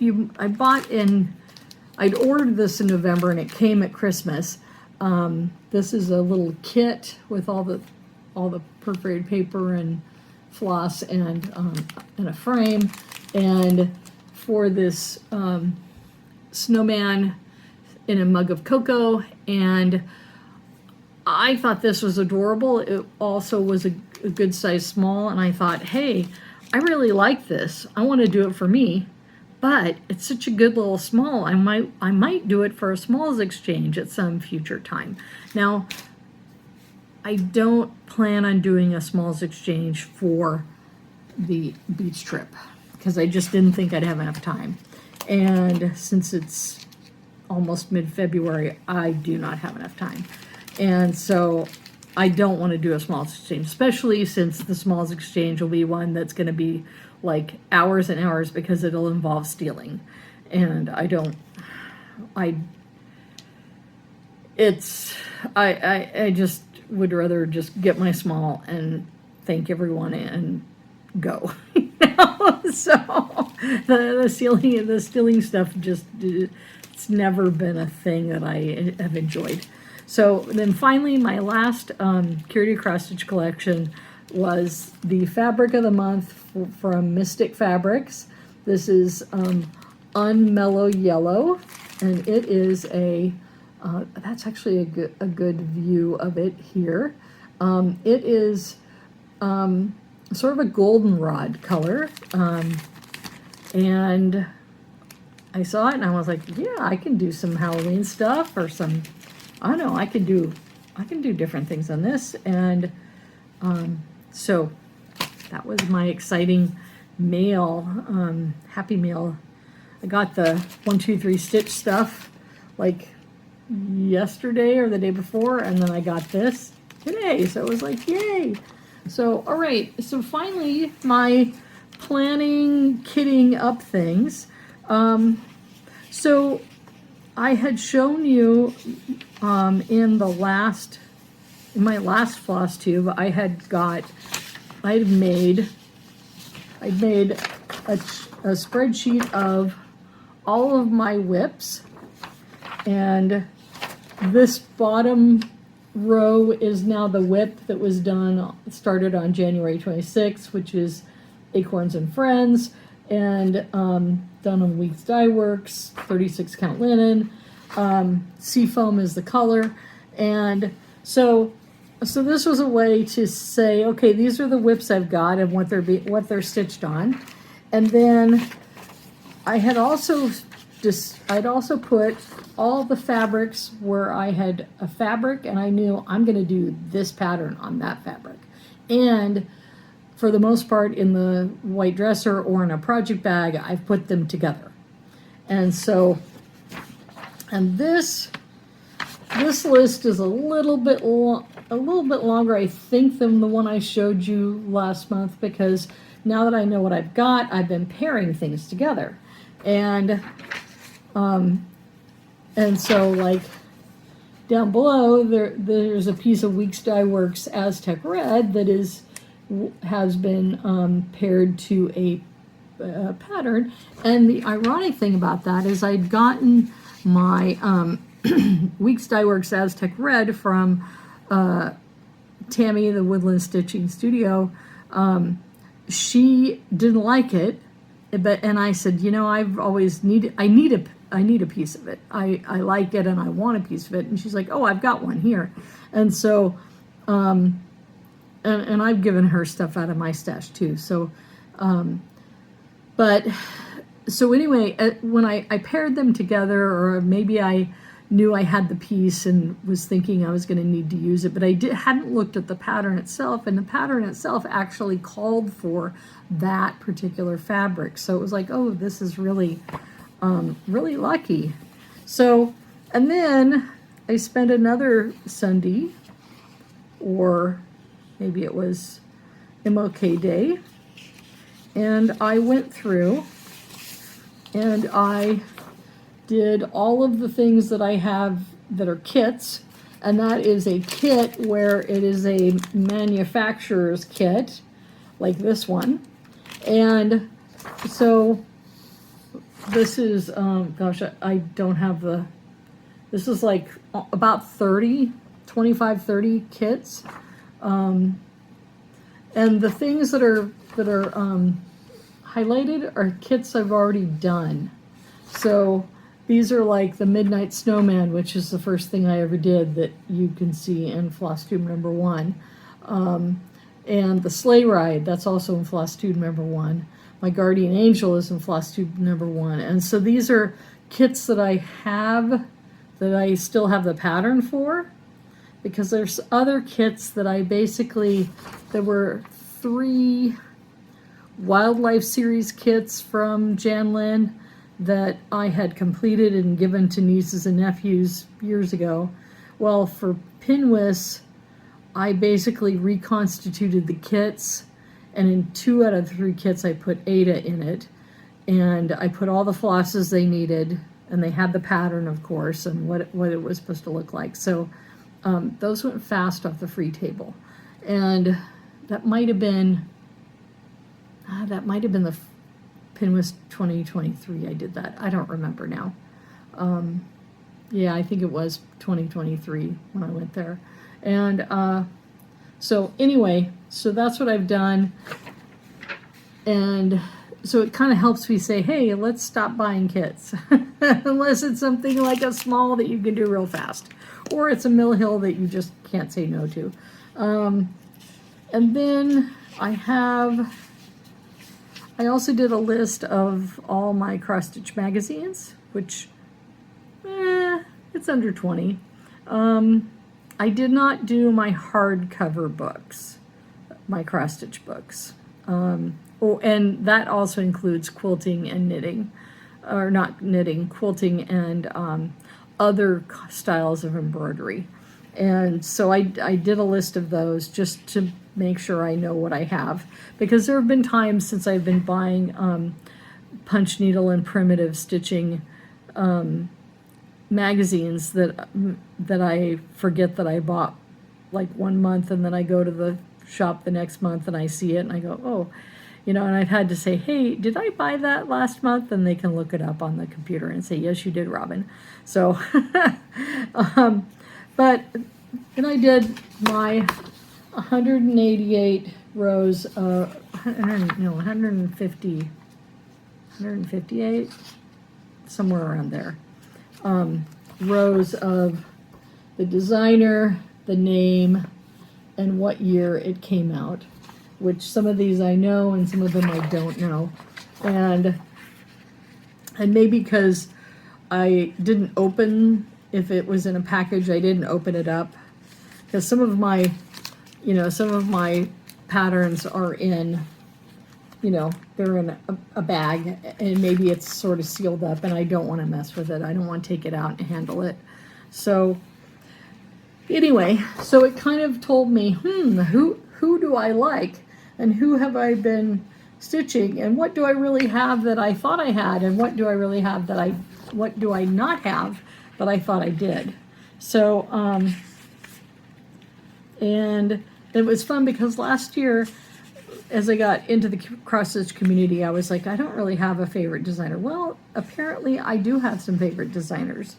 ordered this in November and it came at Christmas. This is a little kit with all the perforated paper and floss and a frame. And for this snowman in a mug of cocoa, and I thought this was adorable. It also was a good size small, and I thought, hey, I really like this. I want to do it for me, but it's such a good little small. I might do it for a smalls exchange at some future time. Now, I don't plan on doing a smalls exchange for the beach trip because I just didn't think I'd have enough time. And since it's almost mid-February, I do not have enough time. And so I don't want to do a smalls exchange, especially since the smalls exchange will be one that's going to be like hours and hours because it'll involve stealing. And I just would rather just get my small and thank everyone and go. So the stealing stuff it's never been a thing that I have enjoyed. So then finally, my last curated cross stitch collection was the fabric of the month from Mystic Fabrics. This is Unmellow Yellow, and it is that's actually a good view of it here. It is sort of a goldenrod color, and I saw it and I was like, yeah, I can do some Halloween stuff or some, I don't know, I can do different things on this. And so that was my exciting mail, happy mail. I got the 123 Stitch stuff like yesterday or the day before, and then I got this today, so it was like, yay. So all right, so finally my planning, kitting up things. So I had shown you in my last floss tube, I made a spreadsheet of all of my whips, and this bottom row is now the whip that was started on January 26th, which is Acorns and Friends, and done on Weeks Dye Works, 36 count linen. Seafoam is the color, and so this was a way to say, okay, these are the whips I've got and what they're stitched on. And then I'd also put all the fabrics where I had a fabric and I knew I'm going to do this pattern on that fabric. And for the most part in the white dresser or in a project bag, I've put them together. And so, and this list is a little bit a little bit longer, I think, than the one I showed you last month, because now that I know what I've got, I've been pairing things together. And so, like, down below, there's a piece of Weeks Dye Works Aztec Red that has been paired to a pattern. And the ironic thing about that is I'd gotten my Weeks Dye Works Aztec Red from Tammy, the Woodland Stitching Studio. She didn't like it, and I said, you know, I've always I need a piece of it. I like it and I want a piece of it. And she's like, oh, I've got one here. And so, and I've given her stuff out of my stash too. So, so anyway, when I paired them together, or maybe I knew I had the piece and was thinking I was going to need to use it, but I hadn't looked at the pattern itself, and the pattern itself actually called for that particular fabric. So it was like, oh, this is really, really lucky. So, and then I spent another Sunday, or maybe it was MLK Day, and I went through and I did all of the things that I have that are kits, and that is a kit where it is a manufacturer's kit, like this one. And so this is, gosh, I don't have this is like about 25, 30 kits. And the things that are highlighted are kits I've already done. So these are like the Midnight Snowman, which is the first thing I ever did that you can see in Flosstube number 1. And the Sleigh Ride, that's also in Flosstube number 1. My Guardian Angel is in Flosstube number 1. And so these are kits that I have, that I still have the pattern for, because there's other kits that I basically, there were 3 Wildlife Series kits from Jan Lynn that I had completed and given to nieces and nephews years ago. Well, for Pinwis, I basically reconstituted the kits, and in 2 out of 3 kits I put Ada in it, and I put all the flosses they needed, and they had the pattern, of course, and what it was supposed to look like. So those went fast off the free table. And that might have been the Pinwis 2023 I did that. I don't remember now. Yeah, I think it was 2023 when I went there. And so anyway, so that's what I've done. And so it kind of helps me say, hey, let's stop buying kits. Unless it's something like a small that you can do real fast. Or it's a Mill Hill that you just can't say no to. And then I also did a list of all my cross-stitch magazines, which, it's under 20. I did not do my hardcover books, my cross-stitch books. And that also includes quilting and knitting, or not knitting, quilting and other styles of embroidery. And so I did a list of those just to make sure I know what I have, because there have been times since I've been buying punch needle and primitive stitching magazines that I forget that I bought like 1 month, and then I go to the shop the next month and I see it and I go, oh, you know, and I've had to say, hey, did I buy that last month? And they can look it up on the computer and say, yes, you did, Robin. So, but then I did my 188 rows, 158, somewhere around there, rows of the designer, the name, and what year it came out, which some of these I know and some of them I don't know. And maybe because I didn't open, if it was in a package, I didn't open it up, because some of my patterns are in, they're in a bag, and maybe it's sort of sealed up and I don't want to mess with it. I don't want to take it out and handle it. So Anyway, so it kind of told me, who do I like, and who have I been stitching, and what do I really have that I thought I had, and what do I really have that what do I not have that I thought I did. So, and it was fun because last year, as I got into the cross stitch community, I was like, I don't really have a favorite designer. Well, apparently I do have some favorite designers.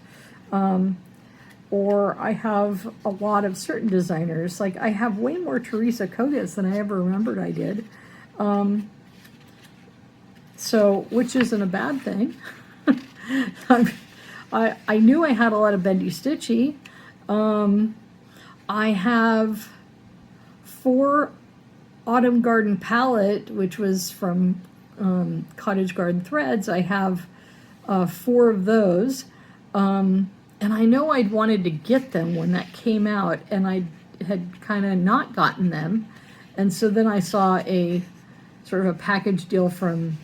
Or I have a lot of certain designers. Like I have way more Teresa Kogas than I ever remembered I did. So, which isn't a bad thing. I knew I had a lot of Bendy Stitchy. I have 4 Autumn Garden palette, which was from Cottage Garden Threads. I have 4 of those. And I know I'd wanted to get them when that came out, and I had kind of not gotten them. And so then I saw a sort of a package deal from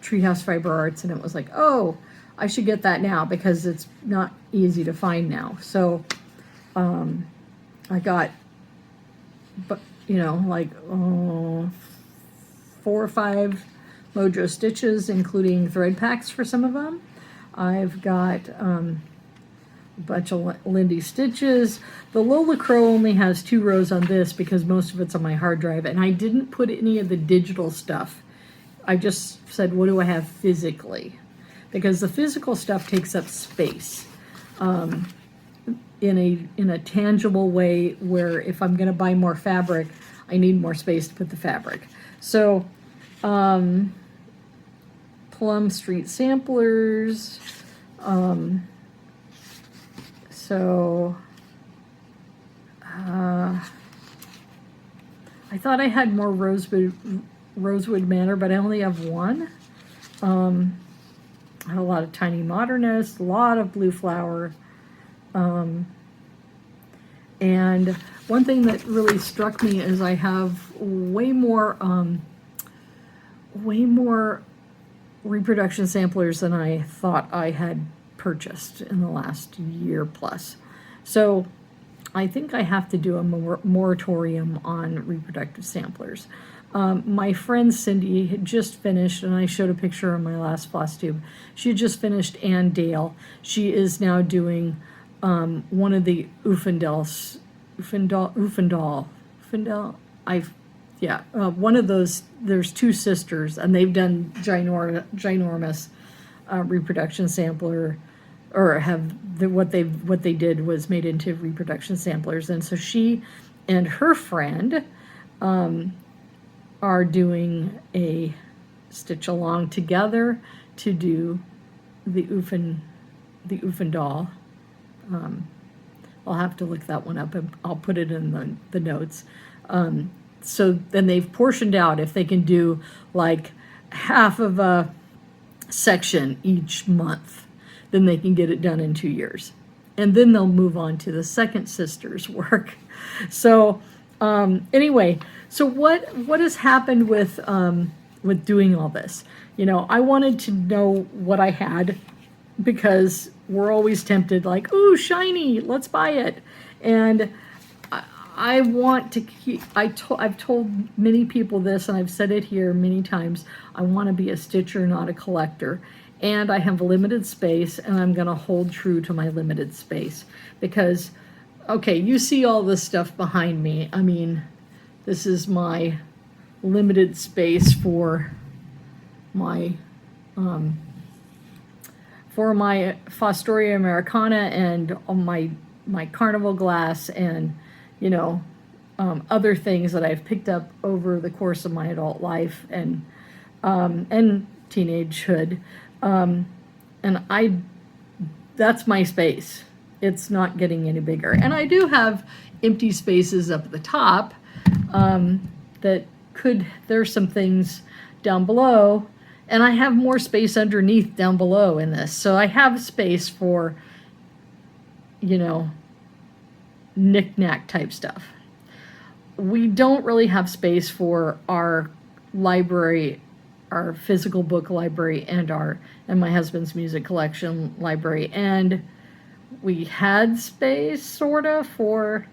Treehouse Fiber Arts, and it was like, oh, I should get that now because it's not easy to find now. So I got, but like 4 or 5 Mojo stitches, including thread packs for some of them. I've got a bunch of Lindy stitches. The Lola Crow only has 2 rows on this because most of it's on my hard drive, and I didn't put any of the digital stuff. I just said, what do I have physically? Because the physical stuff takes up space in a tangible way, where if I'm going to buy more fabric, I need more space to put the fabric. So Plum Street samplers. I thought I had more Rosewood Manor, but I only have 1. I had a lot of Tiny Modernist, a lot of Blue Flower. And one thing that really struck me is I have way more reproduction samplers than I thought I had purchased in the last year plus. So I think I have to do a moratorium on reproductive samplers. My friend Cindy had just finished, and I showed a picture on my last Flosstube. She had just finished Ann Dale. She is now doing one of the one of those. There's 2 sisters, and they've done ginormous reproduction sampler, or what they did was made into reproduction samplers. And so she and her friend are doing a stitch along together to do the Oofendahl. I'll have to look that one up, and I'll put it in the notes. So then they've portioned out, if they can do like half of a section each month, then they can get it done in 2 years. And then they'll move on to the second sister's work. So anyway, so what has happened with doing all this? I wanted to know what I had, because we're always tempted, like, ooh, shiny, let's buy it. And I want to keep, I've told many people this, and I've said it here many times, I want to be a stitcher, not a collector. And I have a limited space, and I'm going to hold true to my limited space. Because, okay, you see all this stuff behind me. I mean, this is my limited space for my Fostoria Americana, and my carnival glass, and other things that I've picked up over the course of my adult life and teenagehood. And that's my space. It's not getting any bigger. And I do have empty spaces up at the top there's some things down below, and I have more space underneath down below in this. So I have space for, knick-knack type stuff. We don't really have space for our library, our physical book library, and my husband's music collection library. And we had space sort of for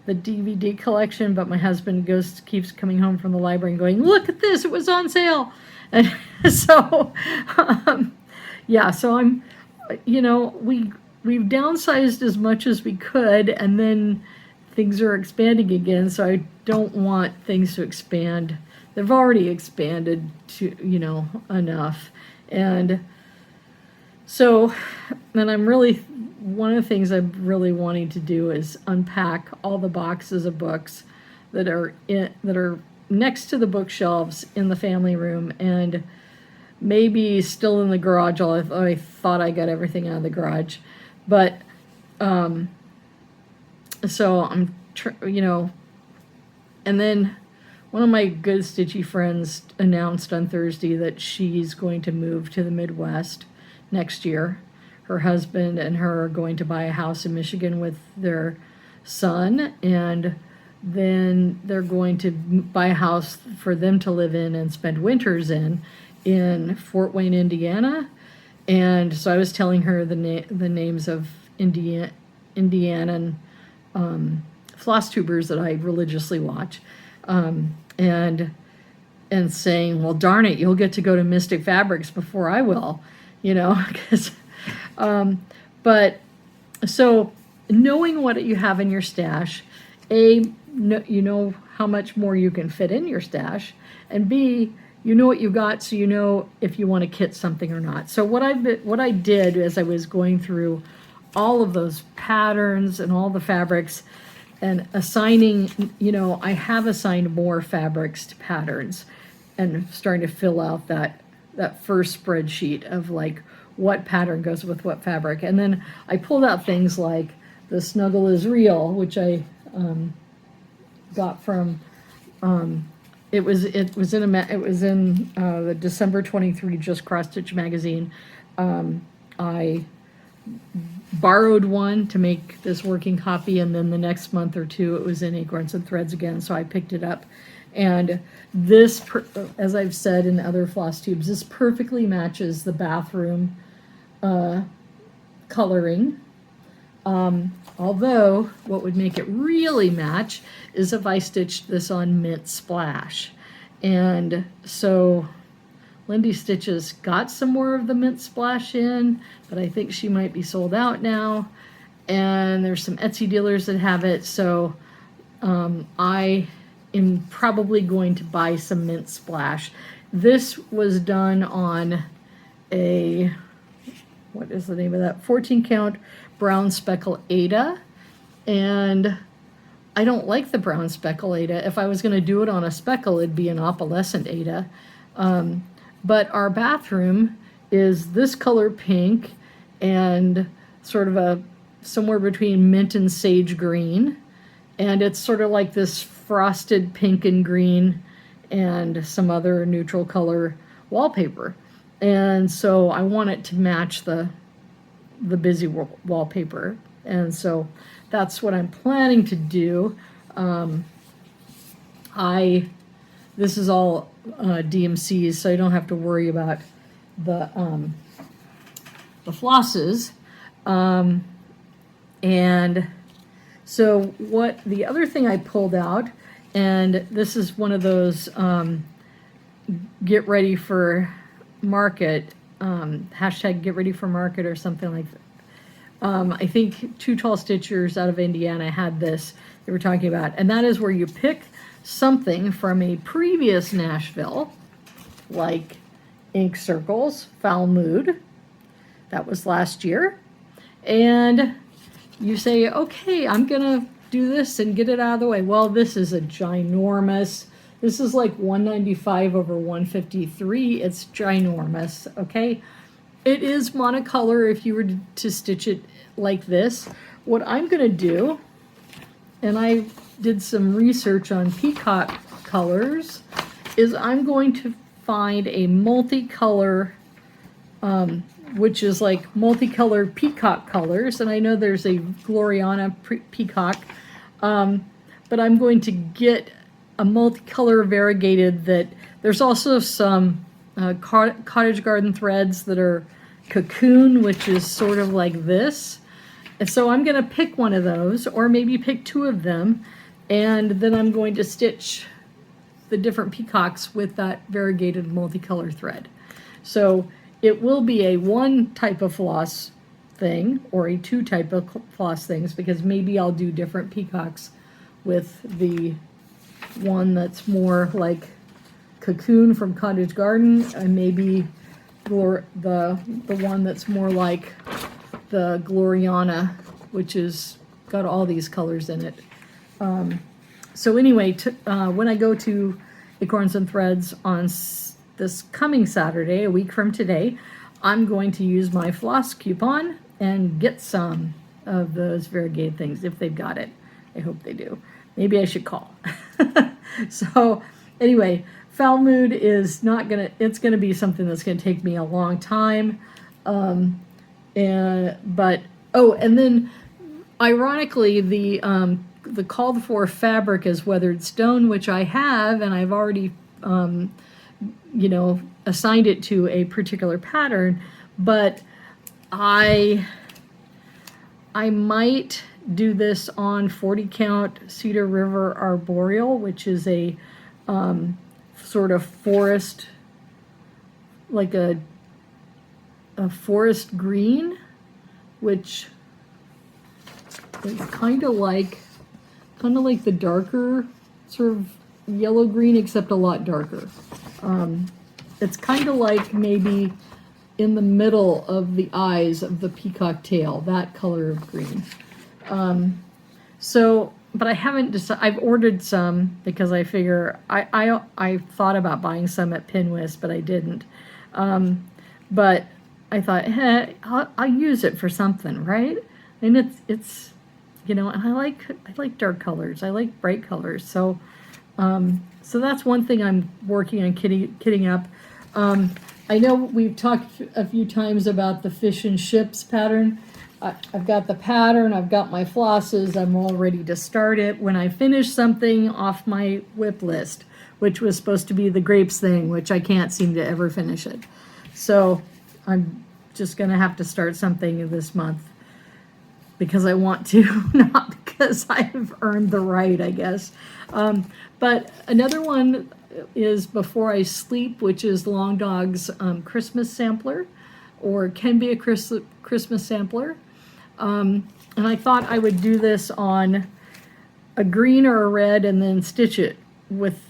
the DVD collection, but my husband keeps coming home from the library and going, look at this, it was on sale. And so, yeah, so I'm, we've downsized as much as we could, and then things are expanding again, so I don't want things to expand. They've already expanded to, enough. And so, and one of the things I'm really wanting to do is unpack all the boxes of books that are next to the bookshelves in the family room, and maybe still in the garage. I thought I got everything out of the garage, but so I'm and then one of my good stitchy friends announced on Thursday that she's going to move to the Midwest next year. Her husband and her are going to buy a house in Michigan with their son, and then they're going to buy a house for them to live in and spend winters in Fort Wayne, Indiana. And so I was telling her the names of Indiana Flosstubers that I religiously watch, and saying, well, darn it, you'll get to go to Mystic Fabrics before I will, because but so knowing what you have in your stash, you know how much more you can fit in your stash, and B, you know what you got, so you know if you want to kit something or not. So what I did as I was going through all of those patterns and all the fabrics and assigning, I have assigned more fabrics to patterns and starting to fill out that first spreadsheet of like what pattern goes with what fabric. And then I pulled out things like the Snuggle is Real, which I got from it was in the December 23 Just Cross Stitch magazine. I borrowed one to make this working copy, and then the next month or two it was in Acorns and Threads again, so I picked it up. And this, as I've said in other floss tubes, this perfectly matches the bathroom coloring. Although what would make it really match is if I stitched this on Mint Splash. And so Lindy Stitches got some more of the Mint Splash in, but I think she might be sold out now. And there's some Etsy dealers that have it, so I am probably going to buy some Mint Splash. This was done on a, what is the name of that? 14 count brown speckle Ada, and I don't like the brown speckle Ada. If I was going to do it on a speckle, it'd be an opalescent Ada. But our bathroom is this color pink and sort of somewhere between mint and sage green, and it's sort of like this frosted pink and green and some other neutral color wallpaper. And so I want it to match the busy wallpaper, and so that's what I'm planning to do. This is all DMCs, so I don't have to worry about the flosses. And so what the other thing I pulled out, and this is one of those get ready for market, hashtag get ready for market or something like that. I think Two Tall Stitchers out of Indiana had this they were talking about, and that is where you pick something from a previous Nashville, like Ink Circles, Foul Mood, that was last year, and you say, okay, I'm gonna do this and get it out of the way. Well, this is a ginormous, this is like 195 over 153. It's ginormous, okay? It is monocolor if you were to stitch it like this. What I'm gonna do, and I did some research on peacock colors, is I'm going to find a multicolor, which is like multicolored peacock colors, and I know there's a Gloriana peacock, but I'm going to get a multicolor variegated that there's also some cottage garden threads that are cocoon, which is sort of like this, So I'm going to pick one of those, or maybe pick two of them, and then I'm going to stitch the different peacocks with that variegated multicolor thread. So it will be a one type of floss thing or a two type of floss things, because maybe I'll do different peacocks with the one that's more like Cocoon from Cottage Garden, and maybe the one that's more like the Gloriana, which is got all these colors in it. So anyway, when I go to Acorns and Threads on this coming Saturday, a week from today, I'm going to use my floss coupon and get some of those variegated things if they've got it. I hope they do. Maybe I should call. So anyway, Foul Mood is not gonna, it's gonna be something that's gonna take me a long time. And then ironically, the called for fabric is weathered stone, which I have, and I've already assigned it to a particular pattern, but I might do this on 40 count Cedar River Arboreal, which is a sort of forest, like a forest green, which is kind of like the darker sort of yellow green, except a lot darker. It's kind of like maybe in the middle of the eyes of the peacock tail, that color of green. But I haven't decided. I've ordered some because I figure I thought about buying some at Pinwist, but I didn't. But I thought, hey, I'll use it for something, right? And it's and I like dark colors. I like bright colors. So that's one thing I'm working on kitting up. I know we've talked a few times about the fish and ships pattern. I've got the pattern, I've got my flosses, I'm all ready to start it when I finish something off my whip list, which was supposed to be the grapes thing, which I can't seem to ever finish it. So I'm just going to have to start something this month because I want to, not because I've earned the right, I guess. But another one is Before I Sleep, which is Long Dog's Christmas sampler, or can be a Christmas sampler. And I thought I would do this on a green or a red and then stitch it with,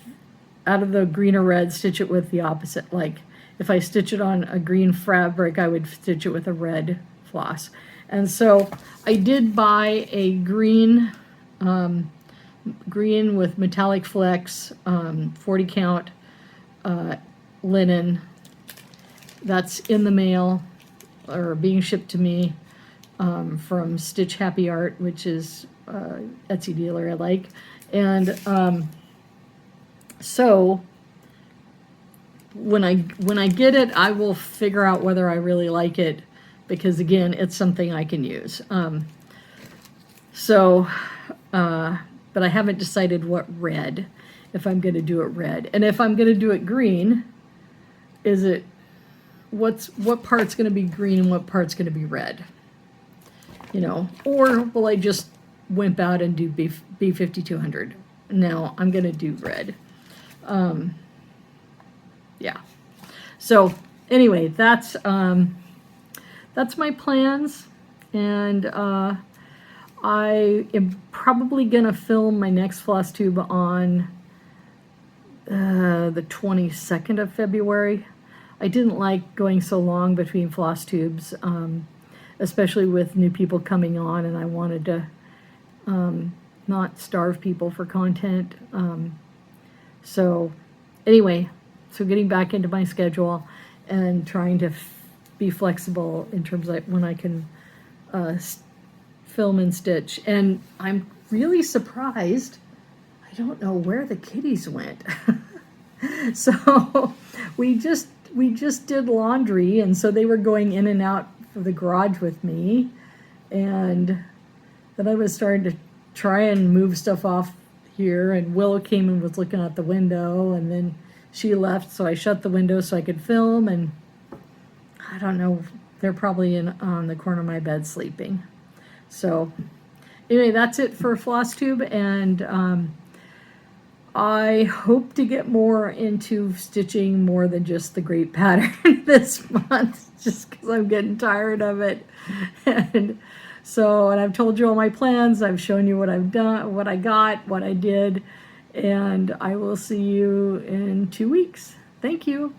out of the green or red, stitch it with the opposite. Like if I stitch it on a green fabric, I would stitch it with a red floss. And so I did buy a green with metallic flecks, 40 count linen. That's in the mail or being shipped to me from Stitch Happy Art, which is Etsy dealer I like. And so when I get it, I will figure out whether I really like it, because again, it's something I can use. But I haven't decided what red, if I'm going to do it red. And if I'm going to do it green, is it, what part's going to be green and what part's going to be red? Or will I just wimp out and do B5200? No, I'm going to do red. Yeah. So anyway, that's my plans, and I am probably going to film my next Flosstube on the 22nd of February. I didn't like going so long between Flosstubes, especially with new people coming on, and I wanted to not starve people for content. So anyway, so getting back into my schedule and trying to be flexible in terms of when I can film and stitch. And I'm really surprised, I don't know where the kitties went. So we just did laundry, and so they were going in and out of the garage with me, and then I was starting to try and move stuff off here, and Willow came and was looking out the window, and then she left, so I shut the window so I could film, and I don't know, they're probably on the corner of my bed sleeping. So anyway, that's it for Flosstube, and I hope to get more into stitching more than just the grape pattern this month, just because I'm getting tired of it. And so, and I've told you all my plans. I've shown you what I've done, what I got, what I did, and I will see you in 2 weeks. Thank you.